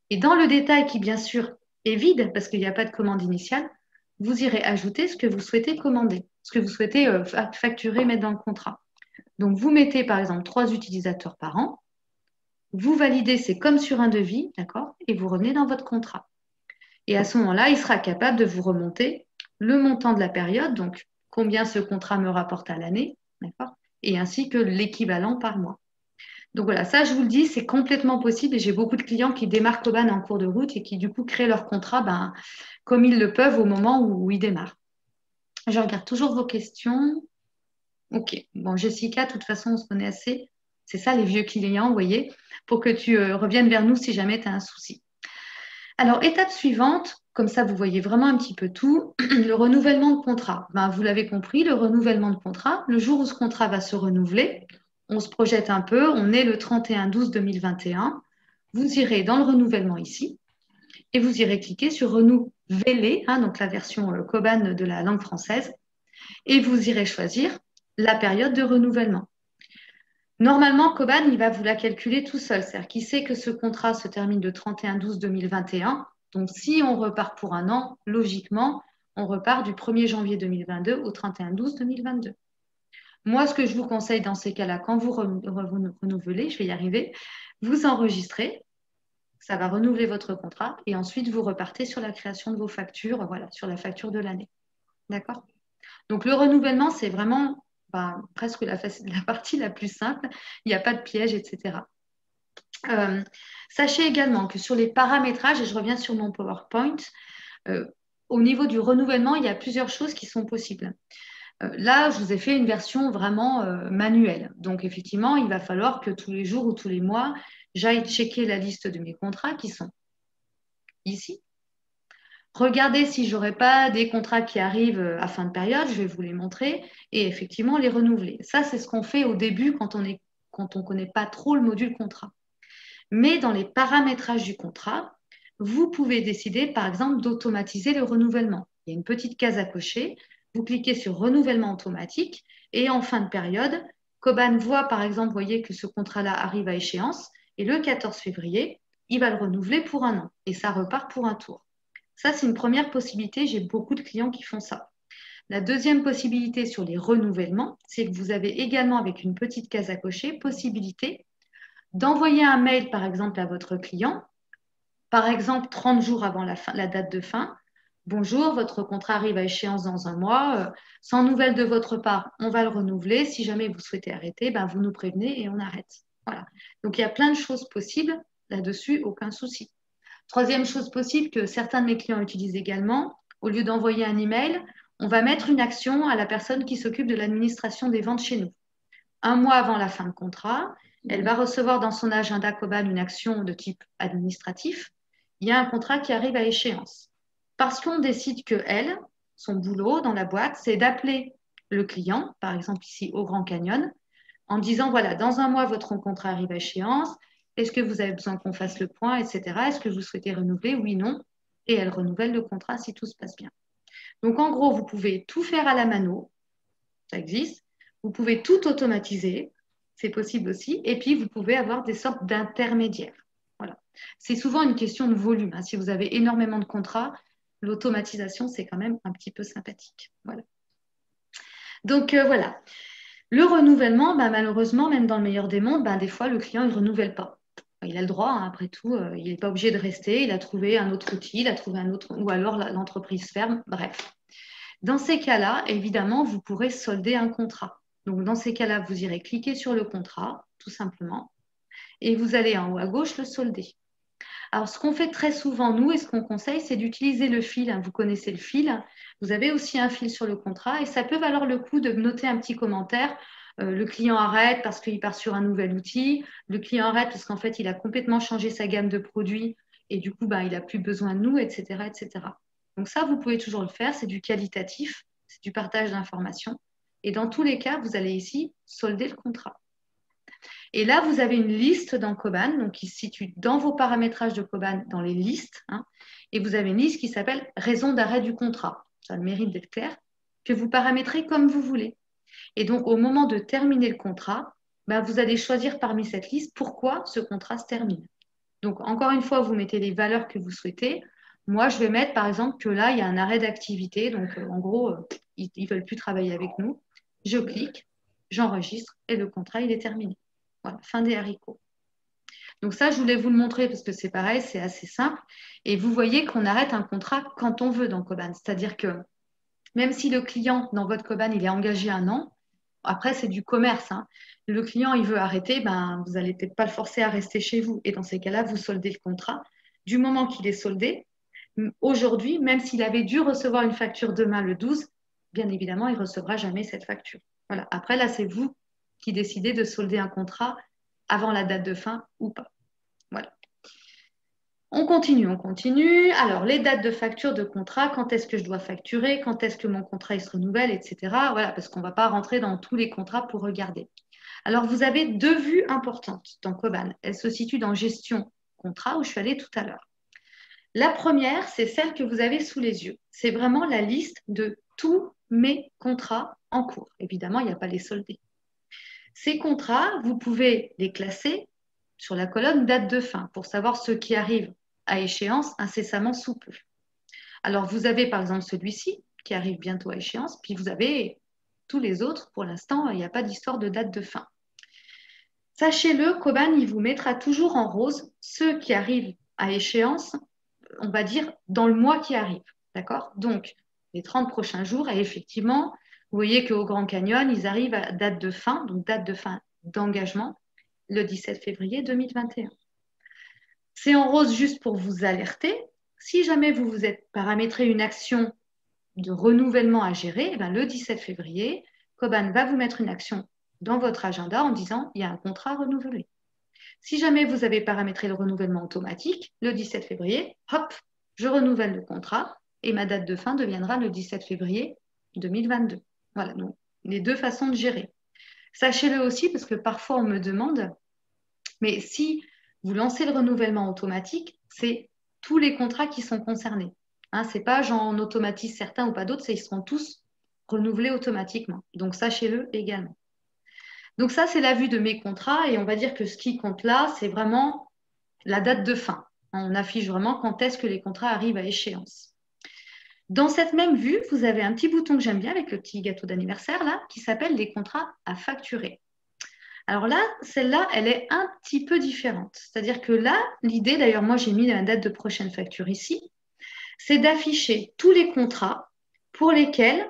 Et dans le détail qui, bien sûr, est vide parce qu'il n'y a pas de commande initiale, vous irez ajouter ce que vous souhaitez commander, ce que vous souhaitez facturer, mettre dans le contrat. Donc, vous mettez, par exemple, 3 utilisateurs par an. Vous validez, c'est comme sur un devis, d'accord? Et vous revenez dans votre contrat. Et à ce moment-là, il sera capable de vous remonter le montant de la période, donc combien ce contrat me rapporte à l'année, d'accord? Et ainsi que l'équivalent par mois. Donc voilà, ça je vous le dis, c'est complètement possible et j'ai beaucoup de clients qui démarrent Coban en cours de route et qui du coup créent leur contrat comme ils le peuvent au moment où ils démarrent. Je regarde toujours vos questions. Ok, bon Jessica, de toute façon on se connaît assez. C'est ça les vieux clients, vous voyez, pour que tu reviennes vers nous si jamais tu as un souci. Alors, étape suivante, comme ça vous voyez vraiment un petit peu tout, le renouvellement de contrat. Vous l'avez compris, le renouvellement de contrat, le jour où ce contrat va se renouveler, on se projette un peu, on est le 31/12/2021, vous irez dans le renouvellement ici et vous irez cliquer sur renouveler, donc la version Coban de la langue française, et vous irez choisir la période de renouvellement. Normalement, Coban, il va vous la calculer tout seul. C'est-à-dire qu'il sait que ce contrat se termine le 31/12/2021. Donc, si on repart pour un an, logiquement, on repart du 1er janvier 2022 au 31/12/2022. Moi, ce que je vous conseille dans ces cas-là, quand vous renouvelez, je vais y arriver, vous enregistrez, ça va renouveler votre contrat et ensuite vous repartez sur la création de vos factures, voilà, sur la facture de l'année. D'accord? Donc, le renouvellement, c'est vraiment presque la partie la plus simple. Il n'y a pas de piège, etc. Sachez également que sur les paramétrages, et je reviens sur mon PowerPoint, au niveau du renouvellement, il y a plusieurs choses qui sont possibles. Là, je vous ai fait une version vraiment manuelle. Donc, effectivement, il va falloir que tous les jours ou tous les mois, j'aille checker la liste de mes contrats qui sont ici. Regardez si je n'aurai pas des contrats qui arrivent à fin de période, je vais vous les montrer et effectivement les renouveler. Ça, c'est ce qu'on fait au début quand on ne connaît pas trop le module contrat. Mais dans les paramétrages du contrat, vous pouvez décider, par exemple, d'automatiser le renouvellement. Il y a une petite case à cocher. Vous cliquez sur renouvellement automatique et en fin de période, Coban voit, par exemple, vous voyez que ce contrat-là arrive à échéance et le 14 février, il va le renouveler pour un an et ça repart pour un tour. Ça, c'est une première possibilité. J'ai beaucoup de clients qui font ça. La deuxième possibilité sur les renouvellements, c'est que vous avez également, avec une petite case à cocher, possibilité d'envoyer un mail, par exemple, à votre client, par exemple 30 jours avant la date de fin. Bonjour, votre contrat arrive à échéance dans un mois. Sans nouvelles de votre part, on va le renouveler. Si jamais vous souhaitez arrêter, vous nous prévenez et on arrête. Voilà. Donc, il y a plein de choses possibles là-dessus, aucun souci. Troisième chose possible que certains de mes clients utilisent également, au lieu d'envoyer un email, on va mettre une action à la personne qui s'occupe de l'administration des ventes chez nous. Un mois avant la fin de contrat, elle va recevoir dans son agenda Coban une action de type administratif. Il y a un contrat qui arrive à échéance. Parce qu'on décide que elle, son boulot dans la boîte, c'est d'appeler le client, par exemple ici au Grand Canyon, en disant, voilà, dans un mois, votre contrat arrive à échéance. Est-ce que vous avez besoin qu'on fasse le point, etc. Est-ce que vous souhaitez renouveler? Oui, non. Et elle renouvelle le contrat si tout se passe bien. Donc, en gros, vous pouvez tout faire à la mano. Ça existe. Vous pouvez tout automatiser. C'est possible aussi. Et puis, vous pouvez avoir des sortes d'intermédiaires. Voilà. C'est souvent une question de volume. Si vous avez énormément de contrats, l'automatisation, c'est quand même un petit peu sympathique. Voilà. Donc, voilà. Le renouvellement, malheureusement, même dans le meilleur des mondes, des fois, le client ne renouvelle pas. Il a le droit, après tout, il n'est pas obligé de rester, il a trouvé un autre outil, il a trouvé un autre, ou alors l'entreprise ferme, bref. Dans ces cas-là, évidemment, vous pourrez solder un contrat. Donc, dans ces cas-là, vous irez cliquer sur le contrat, tout simplement, et vous allez en haut à gauche le solder. Alors, ce qu'on fait très souvent, nous, et ce qu'on conseille, c'est d'utiliser le fil. Vous connaissez le fil. Vous avez aussi un fil sur le contrat et ça peut valoir le coup de noter un petit commentaire. Le client arrête parce qu'il part sur un nouvel outil. Le client arrête parce qu'en fait, il a complètement changé sa gamme de produits et du coup, il n'a plus besoin de nous, etc., etc. Donc ça, vous pouvez toujours le faire. C'est du qualitatif, c'est du partage d'informations. Et dans tous les cas, vous allez ici solder le contrat. Et là, vous avez une liste dans Coban, donc qui se situe dans vos paramétrages de Coban, dans les listes. Et vous avez une liste qui s'appelle raison d'arrêt du contrat. Ça a le mérite d'être clair, que vous paramétrez comme vous voulez. Et donc, au moment de terminer le contrat, vous allez choisir parmi cette liste pourquoi ce contrat se termine. Donc, encore une fois, vous mettez les valeurs que vous souhaitez. Moi, je vais mettre, par exemple, que là, il y a un arrêt d'activité. Donc, en gros, ils ne veulent plus travailler avec nous. Je clique, j'enregistre et le contrat, il est terminé. Voilà, fin des haricots. Donc ça, je voulais vous le montrer parce que c'est pareil, c'est assez simple. Et vous voyez qu'on arrête un contrat quand on veut dans Coban. C'est-à-dire que même si le client dans votre Coban, il est engagé un an, après, c'est du commerce. Le client, il veut arrêter, vous n'allez peut-être pas le forcer à rester chez vous. Et dans ces cas-là, vous soldez le contrat. Du moment qu'il est soldé, aujourd'hui, même s'il avait dû recevoir une facture demain le 12, bien évidemment, il ne recevra jamais cette facture. Voilà. Après, là, c'est vous qui décidez de solder un contrat avant la date de fin ou pas. Voilà. On continue, on continue. Alors, les dates de facture de contrat, quand est-ce que je dois facturer, quand est-ce que mon contrat il se renouvelle, etc. Voilà, parce qu'on ne va pas rentrer dans tous les contrats pour regarder. Alors, vous avez deux vues importantes dans Coban. Elles se situent dans gestion contrat où je suis allée tout à l'heure. La première, c'est celle que vous avez sous les yeux. C'est vraiment la liste de tous mes contrats en cours. Évidemment, il n'y a pas les soldés. Ces contrats, vous pouvez les classer sur la colonne date de fin pour savoir ceux qui arrivent à échéance incessamment sous peu. Alors, vous avez par exemple celui-ci qui arrive bientôt à échéance, puis vous avez tous les autres. Pour l'instant, il n'y a pas d'histoire de date de fin. Sachez-le, Coban, il vous mettra toujours en rose ceux qui arrivent à échéance, on va dire, dans le mois qui arrive. D'accord? Donc, les 30 prochains jours, et effectivement, vous voyez qu'au Grand Canyon, ils arrivent à date de fin, donc date de fin d'engagement, le 17 février 2021. C'est en rose juste pour vous alerter. Si jamais vous vous êtes paramétré une action de renouvellement à gérer, eh bien, le 17 février, Coban va vous mettre une action dans votre agenda en disant il y a un contrat renouvelé. Si jamais vous avez paramétré le renouvellement automatique, le 17 février, hop, je renouvelle le contrat et ma date de fin deviendra le 17 février 2022. Voilà, donc les deux façons de gérer. Sachez-le aussi parce que parfois on me demande, mais si vous lancez le renouvellement automatique, c'est tous les contrats qui sont concernés. Hein, c'est pas j'en automatise certains ou pas d'autres, ils seront tous renouvelés automatiquement. Donc sachez-le également. Donc ça, c'est la vue de mes contrats et on va dire que ce qui compte là, c'est vraiment la date de fin. On affiche vraiment quand est-ce que les contrats arrivent à échéance. Dans cette même vue, vous avez un petit bouton que j'aime bien avec le petit gâteau d'anniversaire là, qui s'appelle les contrats à facturer. Alors là, celle-là, elle est un petit peu différente. C'est-à-dire que là, l'idée, d'ailleurs, moi, j'ai mis la date de prochaine facture ici, c'est d'afficher tous les contrats pour lesquels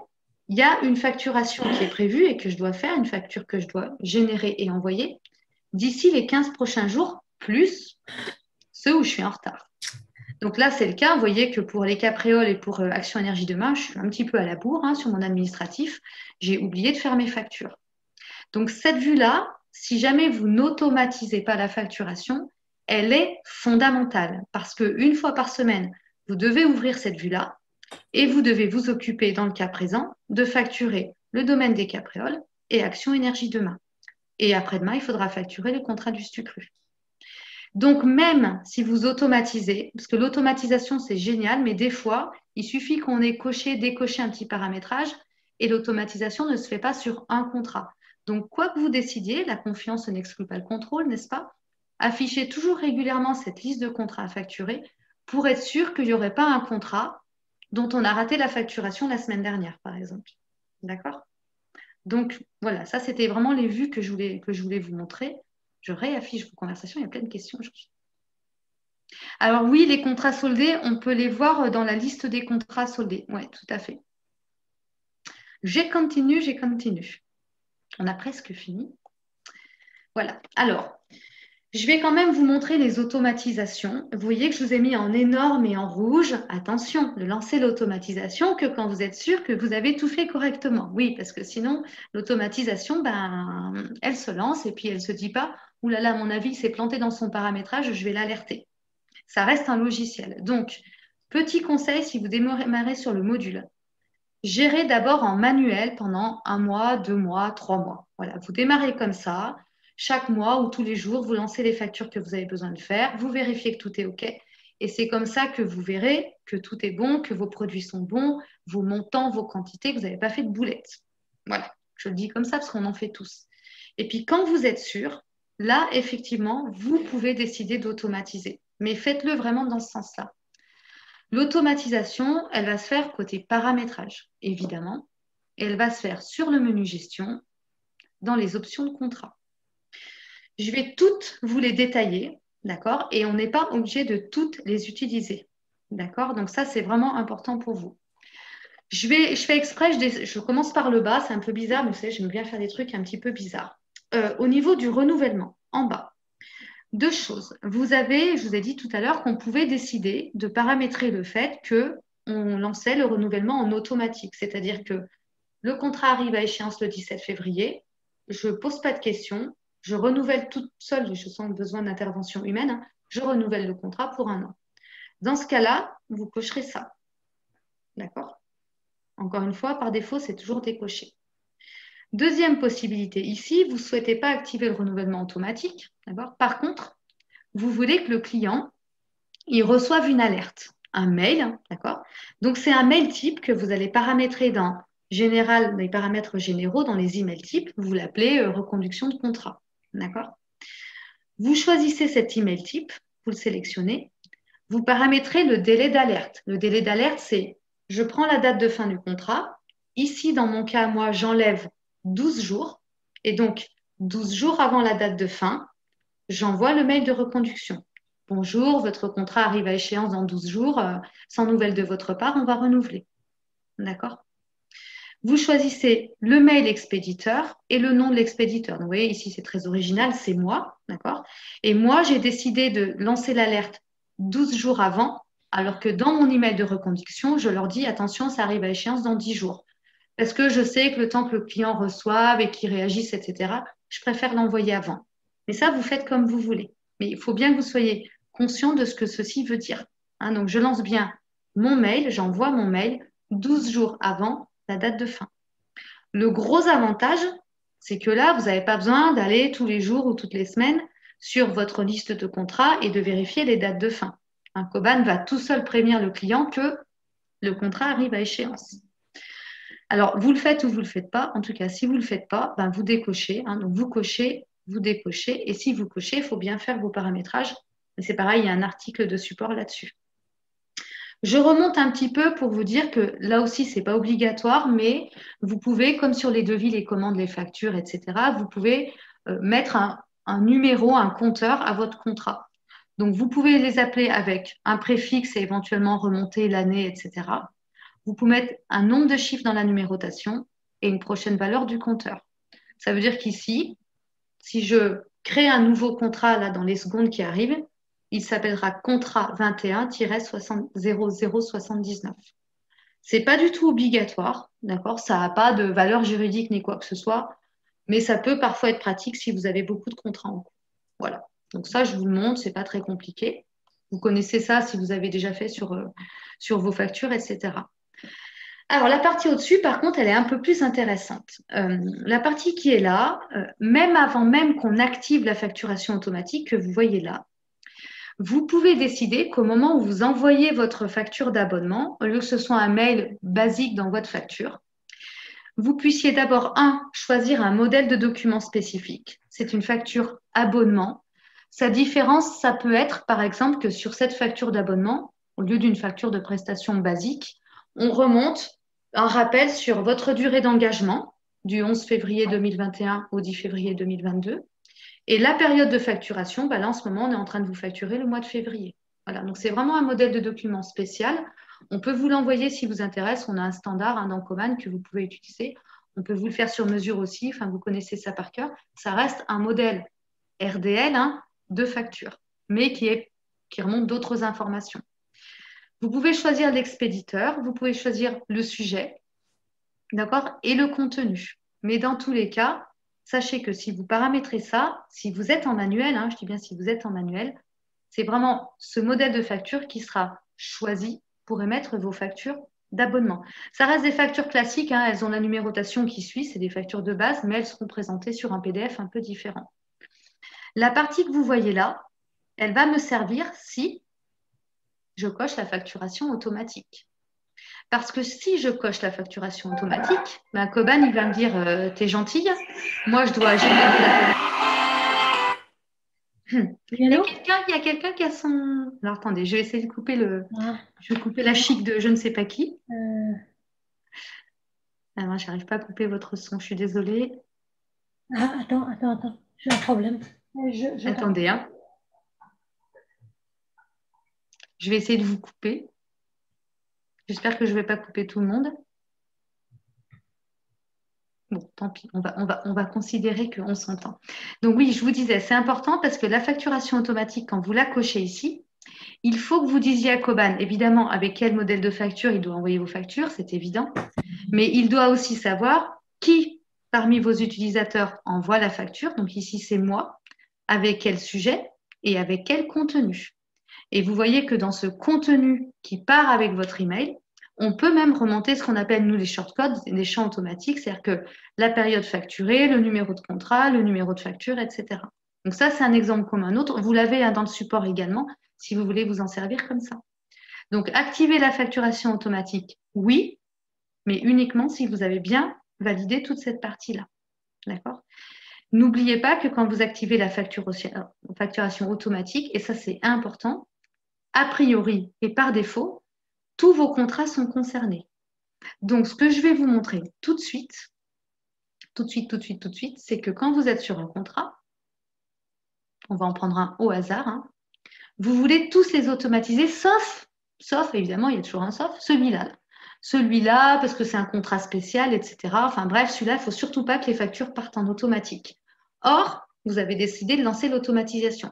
il y a une facturation qui est prévue et que je dois faire, une facture que je dois générer et envoyer d'ici les 15 prochains jours, plus ceux où je suis en retard. Donc là, c'est le cas. Vous voyez que pour les Capréoles et pour Action Énergie Demain, je suis un petit peu à la bourre sur mon administratif. J'ai oublié de faire mes factures. Donc cette vue-là, si jamais vous n'automatisez pas la facturation, elle est fondamentale parce qu'une fois par semaine, vous devez ouvrir cette vue-là et vous devez vous occuper, dans le cas présent, de facturer le domaine des Capréoles et Action Énergie Demain. Et après-demain, il faudra facturer le contrat du Stucru. Donc, même si vous automatisez, parce que l'automatisation, c'est génial, mais des fois, il suffit qu'on ait décoché un petit paramétrage et l'automatisation ne se fait pas sur un contrat. Donc, quoi que vous décidiez, la confiance n'exclut pas le contrôle, n'est-ce pas? Affichez toujours régulièrement cette liste de contrats à facturer pour être sûr qu'il n'y aurait pas un contrat dont on a raté la facturation la semaine dernière, par exemple. D'accord? Donc, voilà, ça, c'était vraiment les vues que je voulais vous montrer. Je réaffiche vos conversations, il y a plein de questions aujourd'hui. Alors oui, les contrats soldés, on peut les voir dans la liste des contrats soldés. Oui, tout à fait. J'ai continue. On a presque fini. Voilà. Alors, je vais quand même vous montrer les automatisations. Vous voyez que je vous ai mis en énorme et en rouge. Attention, ne lancez l'automatisation que quand vous êtes sûr que vous avez tout fait correctement. Oui, parce que sinon, l'automatisation, elle se lance et puis elle ne se dit pas « Ouh là là, à mon avis, il s'est planté dans son paramétrage, je vais l'alerter ». Ça reste un logiciel. Donc, petit conseil, si vous démarrez sur le module, gérez d'abord en manuel pendant 1 mois, 2 mois, 3 mois. Voilà, vous démarrez comme ça. Chaque mois ou tous les jours, vous lancez les factures que vous avez besoin de faire, vous vérifiez que tout est OK. Et c'est comme ça que vous verrez que tout est bon, que vos produits sont bons, vos montants, vos quantités, que vous n'avez pas fait de boulettes. Voilà, je le dis comme ça parce qu'on en fait tous. Et puis quand vous êtes sûr, là, effectivement, vous pouvez décider d'automatiser. Mais faites-le vraiment dans ce sens-là. L'automatisation, elle va se faire côté paramétrage, évidemment. Et elle va se faire sur le menu gestion, dans les options de contrat. Je vais toutes vous les détailler, d'accord? Et on n'est pas obligé de toutes les utiliser, d'accord? Donc ça, c'est vraiment important pour vous. Je fais exprès, je commence par le bas, c'est un peu bizarre, mais vous savez, j'aime bien faire des trucs un petit peu bizarres. Au niveau du renouvellement, en bas, 2 choses. Je vous ai dit tout à l'heure qu'on pouvait décider de paramétrer le fait qu'on lançait le renouvellement en automatique, c'est-à-dire que le contrat arrive à échéance le 17 février, je ne pose pas de questions, je renouvelle toute seule, je sens besoin d'intervention humaine, je renouvelle le contrat pour 1 an. Dans ce cas-là, vous cocherez ça. D'accord? Encore une fois, par défaut, c'est toujours décoché. Deuxième possibilité, ici, vous ne souhaitez pas activer le renouvellement automatique. Par contre, vous voulez que le client il reçoive une alerte, un mail. D'accord? Donc, c'est un mail type que vous allez paramétrer dans général, les paramètres généraux dans les emails types, vous l'appelez reconduction de contrat. D'accord? Vous choisissez cet email type, vous le sélectionnez, vous paramétrez le délai d'alerte. Le délai d'alerte, c'est je prends la date de fin du contrat. Ici, dans mon cas, moi, j'enlève 12 jours. Et donc, 12 jours avant la date de fin, j'envoie le mail de reconduction. Bonjour, votre contrat arrive à échéance dans 12 jours. Sans nouvelles de votre part, on va renouveler. D'accord? Vous choisissez le mail expéditeur et le nom de l'expéditeur. Donc, vous voyez, ici, c'est très original, c'est moi. D'accord? Et moi, j'ai décidé de lancer l'alerte 12 jours avant, alors que dans mon email de reconduction, je leur dis attention, ça arrive à échéance dans 10 jours. Parce que je sais que le temps que le client reçoive et qu'il réagisse, etc., je préfère l'envoyer avant. Mais ça, vous faites comme vous voulez. Mais il faut bien que vous soyez conscient de ce que ceci veut dire. Hein, donc, je lance bien mon mail, j'envoie mon mail 12 jours avant la date de fin. Le gros avantage, c'est que là, vous n'avez pas besoin d'aller tous les jours ou toutes les semaines sur votre liste de contrats et de vérifier les dates de fin. Un Coban va tout seul prévenir le client que le contrat arrive à échéance. Alors, vous le faites ou vous ne le faites pas. En tout cas, si vous ne le faites pas, ben, vous décochez. Hein, donc, vous cochez, vous décochez. Et si vous cochez, il faut bien faire vos paramétrages. Mais c'est pareil, il y a un article de support là-dessus. Je remonte un petit peu pour vous dire que là aussi, ce n'est pas obligatoire, mais vous pouvez, comme sur les devis, les commandes, les factures, etc., vous pouvez mettre un numéro, un compteur à votre contrat. Donc, vous pouvez les appeler avec un préfixe et éventuellement remonter l'année, etc. Vous pouvez mettre un nombre de chiffres dans la numérotation et une prochaine valeur du compteur. Ça veut dire qu'ici, si je crée un nouveau contrat là, dans les secondes qui arrivent, il s'appellera contrat 21-0079. Ce n'est pas du tout obligatoire, d'accord? Ça n'a pas de valeur juridique ni quoi que ce soit, mais ça peut parfois être pratique si vous avez beaucoup de contrats en cours. Voilà. Donc ça, je vous le montre, ce n'est pas très compliqué. Vous connaissez ça si vous avez déjà fait sur vos factures, etc. Alors, la partie au-dessus, par contre, elle est un peu plus intéressante. La partie qui est là, même avant même qu'on active la facturation automatique que vous voyez là, vous pouvez décider qu'au moment où vous envoyez votre facture d'abonnement, au lieu que ce soit un mail basique dans votre facture, vous puissiez d'abord, choisir un modèle de document spécifique. C'est une facture abonnement. Sa différence, ça peut être, par exemple, que sur cette facture d'abonnement, au lieu d'une facture de prestation basique, on remonte un rappel sur votre durée d'engagement du 11 février 2021 au 10 février 2022. Et la période de facturation, là, en ce moment, on est en train de vous facturer le mois de février. Voilà, donc c'est vraiment un modèle de document spécial. On peut vous l'envoyer si vous intéresse. On a un standard dans Coman que vous pouvez utiliser. On peut vous le faire sur mesure aussi. Enfin, vous connaissez ça par cœur. Ça reste un modèle RDL de facture, mais qui remonte d'autres informations. Vous pouvez choisir l'expéditeur, vous pouvez choisir le sujet, d'accord, et le contenu. Mais dans tous les cas, sachez que si vous paramétrez ça, si vous êtes en manuel, je dis bien si vous êtes en manuel, c'est vraiment ce modèle de facture qui sera choisi pour émettre vos factures d'abonnement. Ça reste des factures classiques, elles ont la numérotation qui suit, c'est des factures de base, mais elles seront présentées sur un PDF un peu différent. La partie que vous voyez là, elle va me servir si je coche la facturation automatique. Parce que si je coche la facturation automatique, Coban, il va me dire t'es gentille, moi je dois générer la il y a quelqu'un qui a son. Alors attendez, je vais essayer de couper je vais couper la chic de je ne sais pas qui. Alors, je n'arrive pas à couper votre son, je suis désolée. Attends, j'ai un problème. Attendez, Je vais essayer de vous couper. J'espère que je ne vais pas couper tout le monde. Bon, tant pis, on va considérer qu'on s'entend. Donc oui, je vous disais, c'est important parce que la facturation automatique, quand vous la cochez ici, il faut que vous disiez à Coban, évidemment, avec quel modèle de facture il doit envoyer vos factures, c'est évident, mais il doit aussi savoir qui, parmi vos utilisateurs, envoie la facture. Donc ici, c'est moi, avec quel sujet et avec quel contenu. Et vous voyez que dans ce contenu qui part avec votre email, on peut même remonter ce qu'on appelle, nous, les shortcodes, des champs automatiques, c'est-à-dire que la période facturée, le numéro de contrat, le numéro de facture, etc. Donc ça, c'est un exemple comme un autre. Vous l'avez dans le support également, si vous voulez vous en servir comme ça. Donc, activer la facturation automatique, oui, mais uniquement si vous avez bien validé toute cette partie-là. D'accord? N'oubliez pas que quand vous activez la facturation automatique, et ça c'est important, a priori et par défaut, tous vos contrats sont concernés. Donc, ce que je vais vous montrer tout de suite, c'est que quand vous êtes sur un contrat, on va en prendre un au hasard, hein, vous voulez tous les automatiser, sauf évidemment, il y a toujours un sauf, celui-là. Celui-là, parce que c'est un contrat spécial, etc. Enfin bref, celui-là, il ne faut surtout pas que les factures partent en automatique. Or, vous avez décidé de lancer l'automatisation.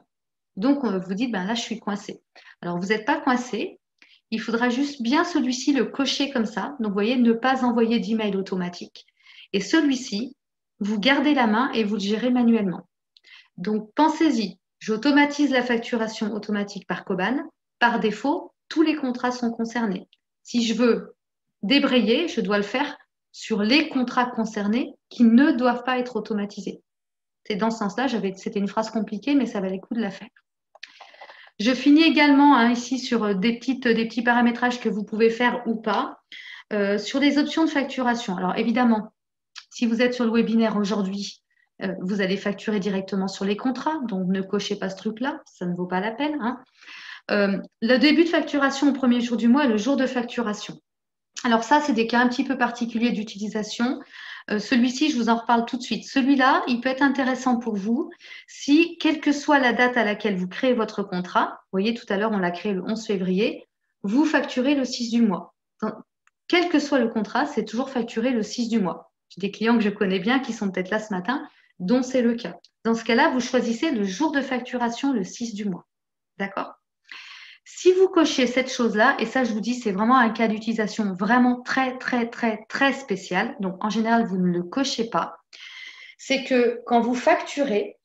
Donc, vous dites, ben là, je suis coincé. Alors, vous n'êtes pas coincé. Il faudra juste bien celui-ci le cocher comme ça. Donc, vous voyez, ne pas envoyer d'email automatique. Et celui-ci, vous gardez la main et vous le gérez manuellement. Donc, pensez-y. J'automatise la facturation automatique par Koban. Par défaut, tous les contrats sont concernés. Si je veux débrayer, je dois le faire sur les contrats concernés qui ne doivent pas être automatisés. C'est dans ce sens-là, c'était une phrase compliquée, mais ça valait le coup de la faire. Je finis également ici sur des petits paramétrages que vous pouvez faire ou pas sur les options de facturation. Alors évidemment, si vous êtes sur le webinaire aujourd'hui, vous allez facturer directement sur les contrats, donc ne cochez pas ce truc-là, ça ne vaut pas la peine. Hein. Le début de facturation au premier jour du mois et le jour de facturation. Alors ça, c'est des cas un petit peu particuliers d'utilisation. Celui-ci, je vous en reparle tout de suite. Celui-là, il peut être intéressant pour vous si, quelle que soit la date à laquelle vous créez votre contrat, vous voyez, tout à l'heure, on l'a créé le 11 février, vous facturez le 6 du mois. Donc, quel que soit le contrat, c'est toujours facturé le 6 du mois. J'ai des clients que je connais bien qui sont peut-être là ce matin, dont c'est le cas. Dans ce cas-là, vous choisissez le jour de facturation le 6 du mois. D'accord ? Si vous cochez cette chose-là, et ça je vous dis, c'est vraiment un cas d'utilisation vraiment très, très, très, très spécial, donc en général, vous ne le cochez pas, c'est que quand vous facturez,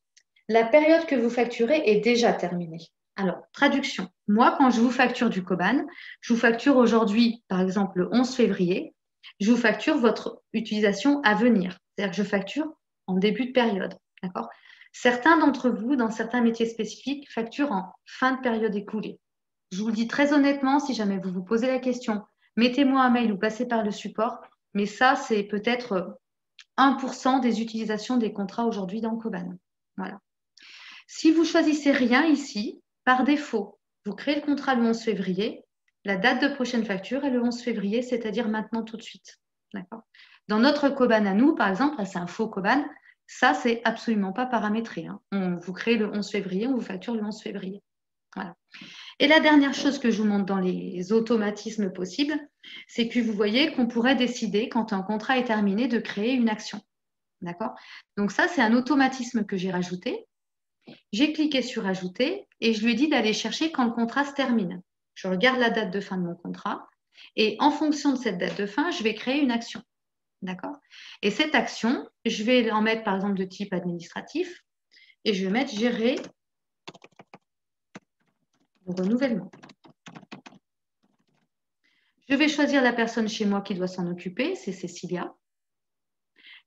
la période que vous facturez est déjà terminée. Alors, traduction. Moi, quand je vous facture du Koban, je vous facture aujourd'hui, par exemple, le 11 février, je vous facture votre utilisation à venir. C'est-à-dire que je facture en début de période. D'accord ? Certains d'entre vous, dans certains métiers spécifiques, facturent en fin de période écoulée. Je vous le dis très honnêtement, si jamais vous vous posez la question, mettez-moi un mail ou passez par le support, mais ça, c'est peut-être 1% des utilisations des contrats aujourd'hui dans Koban. Voilà. Si vous choisissez rien ici, par défaut, vous créez le contrat le 11 février, la date de prochaine facture est le 11 février, c'est-à-dire maintenant tout de suite. D'accord ? Dans notre Koban à nous, par exemple, c'est un faux Koban, ça, c'est absolument pas paramétré. Hein. Vous créez le 11 février, on vous facture le 11 février. Voilà. Et la dernière chose que je vous montre dans les automatismes possibles, c'est que vous voyez qu'on pourrait décider, quand un contrat est terminé, de créer une action. D'accord ? Donc ça, c'est un automatisme que j'ai rajouté. J'ai cliqué sur Ajouter et je lui ai dit d'aller chercher quand le contrat se termine. Je regarde la date de fin de mon contrat et en fonction de cette date de fin, je vais créer une action. D'accord ? Et cette action, je vais en mettre par exemple de type administratif et je vais mettre Gérer le renouvellement. Je vais choisir la personne chez moi qui doit s'en occuper, c'est Cécilia.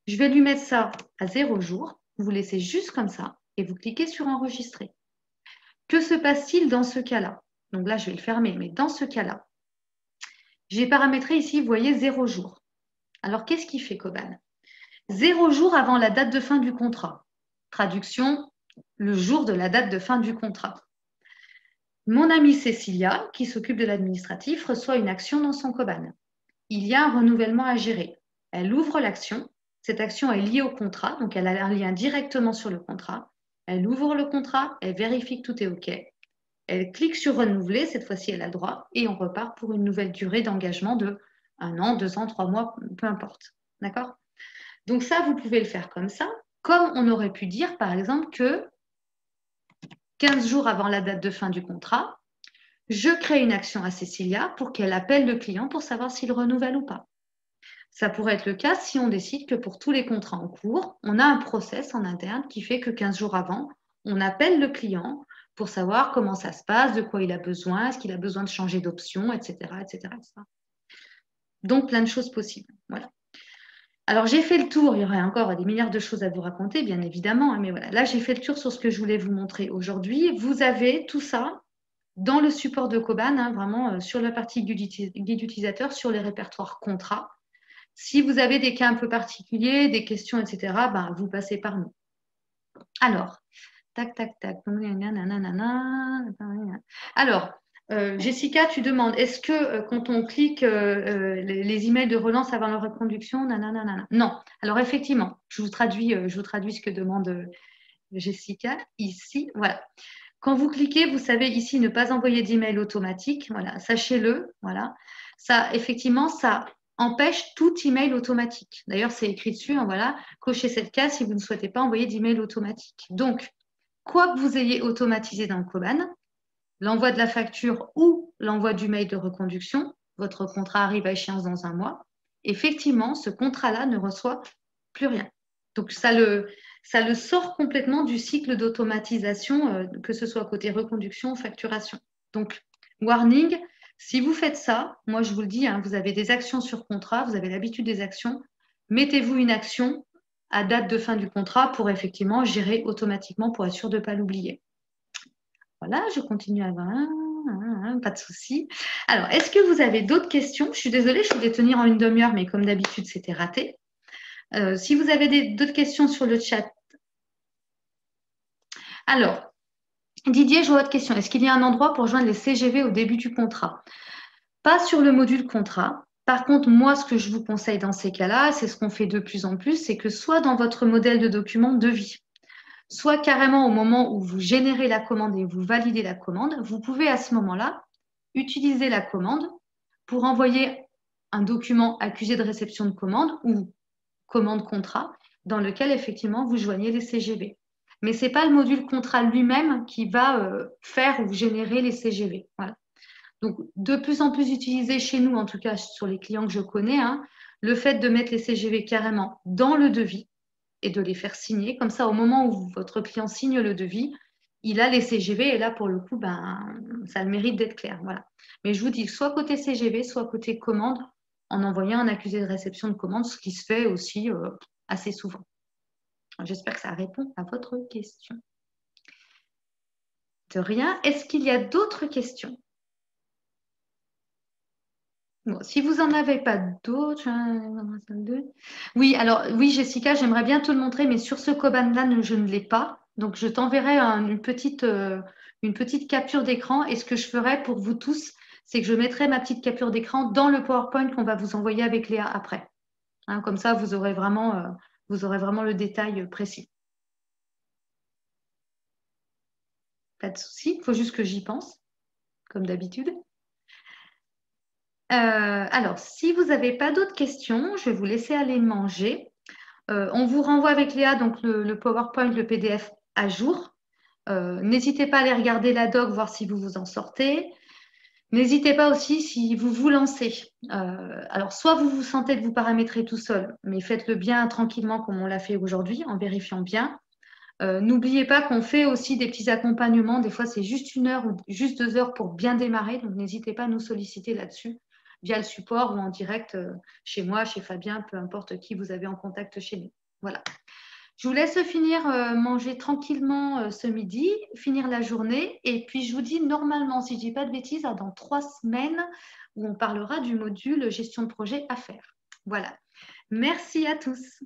Je vais lui mettre ça à 0 jours. Vous laissez juste comme ça et vous cliquez sur Enregistrer. Que se passe-t-il dans ce cas-là? Donc là, je vais le fermer, mais dans ce cas-là, j'ai paramétré ici, vous voyez, 0 jours. Alors, qu'est-ce qu'il fait Koban? 0 jours avant la date de fin du contrat. Traduction, le jour de la date de fin du contrat. Mon amie Cécilia, qui s'occupe de l'administratif, reçoit une action dans son Koban. Il y a un renouvellement à gérer. Elle ouvre l'action. Cette action est liée au contrat, donc elle a un lien directement sur le contrat. Elle ouvre le contrat, elle vérifie que tout est OK. Elle clique sur renouveler, cette fois-ci elle a le droit, et on repart pour une nouvelle durée d'engagement de 1 an, 2 ans, 3 mois, peu importe. D'accord? Donc ça, vous pouvez le faire comme ça, comme on aurait pu dire par exemple que 15 jours avant la date de fin du contrat, je crée une action à Cécilia pour qu'elle appelle le client pour savoir s'il renouvelle ou pas. Ça pourrait être le cas si on décide que pour tous les contrats en cours, on a un process en interne qui fait que 15 jours avant, on appelle le client pour savoir comment ça se passe, de quoi il a besoin, est-ce qu'il a besoin de changer d'option, etc., etc., etc. Donc, plein de choses possibles. Voilà. Alors, j'ai fait le tour. Il y aurait encore des milliards de choses à vous raconter, bien évidemment. Mais voilà, là, j'ai fait le tour sur ce que je voulais vous montrer aujourd'hui. Vous avez tout ça dans le support de Koban, vraiment sur la partie guide utilisateur, sur les répertoires contrats. Si vous avez des cas un peu particuliers, des questions, etc., ben, vous passez par nous. Alors, tac, tac, tac. Alors, Jessica, tu demandes, est-ce que quand on clique les emails de relance avant leur reconduction, nanana, non. Alors, effectivement, je vous traduis ce que demande Jessica ici. Voilà. Quand vous cliquez, vous savez ici ne pas envoyer d'email automatique. Voilà, sachez-le. Voilà. Ça, effectivement, ça empêche tout email automatique. D'ailleurs, c'est écrit dessus. Hein, voilà, cochez cette case si vous ne souhaitez pas envoyer d'email automatique. Donc, quoi que vous ayez automatisé dans le Koban, l'envoi de la facture ou l'envoi du mail de reconduction, votre contrat arrive à échéance dans un mois. Effectivement, ce contrat-là ne reçoit plus rien. Donc, ça le sort complètement du cycle d'automatisation, que ce soit côté reconduction ou facturation. Donc, warning, si vous faites ça, moi je vous le dis, hein, vous avez des actions sur contrat, vous avez l'habitude des actions, mettez-vous une action à date de fin du contrat pour effectivement gérer automatiquement pour être sûr de ne pas l'oublier. Voilà, je continue à voir. Pas de souci. Alors, est-ce que vous avez d'autres questions? Je suis désolée, je voulais tenir en une demi-heure, mais comme d'habitude, c'était raté. Si vous avez d'autres questions sur le chat. Alors, Didier, je vois votre question. Est-ce qu'il y a un endroit pour joindre les CGV au début du contrat? Pas sur le module contrat. Par contre, moi, ce que je vous conseille dans ces cas-là, c'est ce qu'on fait de plus en plus, c'est que soit dans votre modèle de document devis, soit carrément au moment où vous générez la commande et vous validez la commande, vous pouvez à ce moment-là utiliser la commande pour envoyer un document accusé de réception de commande ou commande contrat dans lequel effectivement vous joignez les CGV. Mais ce n'est pas le module contrat lui-même qui va faire ou générer les CGV. Voilà. Donc, de plus en plus utilisé chez nous, en tout cas sur les clients que je connais, hein, le fait de mettre les CGV carrément dans le devis et de les faire signer. Comme ça, au moment où votre client signe le devis, il a les CGV et là, pour le coup, ben, ça a le mérite d'être clair. Voilà. Mais je vous dis, soit côté CGV, soit côté commande, en envoyant un accusé de réception de commande, ce qui se fait aussi assez souvent. J'espère que ça répond à votre question. De rien. Est-ce qu'il y a d'autres questions? Bon, si vous n'en avez pas d'autres, oui, alors oui, Jessica, j'aimerais bien te le montrer, mais sur ce Koban-là, je ne l'ai pas. Donc, je t'enverrai une petite capture d'écran. Et ce que je ferai pour vous tous, c'est que je mettrai ma petite capture d'écran dans le PowerPoint qu'on va vous envoyer avec Léa après. Hein, comme ça, vous aurez vraiment le détail précis. Pas de souci, il faut juste que j'y pense, comme d'habitude. Alors, si vous n'avez pas d'autres questions, je vais vous laisser aller manger. On vous renvoie avec Léa donc le PowerPoint, le PDF à jour. N'hésitez pas à aller regarder la doc, voir si vous vous en sortez. N'hésitez pas aussi si vous vous lancez. Alors, soit vous vous sentez de vous paramétrer tout seul, mais faites-le bien tranquillement comme on l'a fait aujourd'hui, en vérifiant bien. N'oubliez pas qu'on fait aussi des petits accompagnements. Des fois, c'est juste 1 heure ou juste 2 heures pour bien démarrer. Donc, n'hésitez pas à nous solliciter là-dessus via le support ou en direct chez moi, chez Fabien, peu importe qui vous avez en contact chez nous. Voilà. Je vous laisse finir manger tranquillement ce midi, finir la journée. Et puis, je vous dis normalement, si je ne dis pas de bêtises, dans 3 semaines où on parlera du module gestion de projet à faire. Voilà. Merci à tous.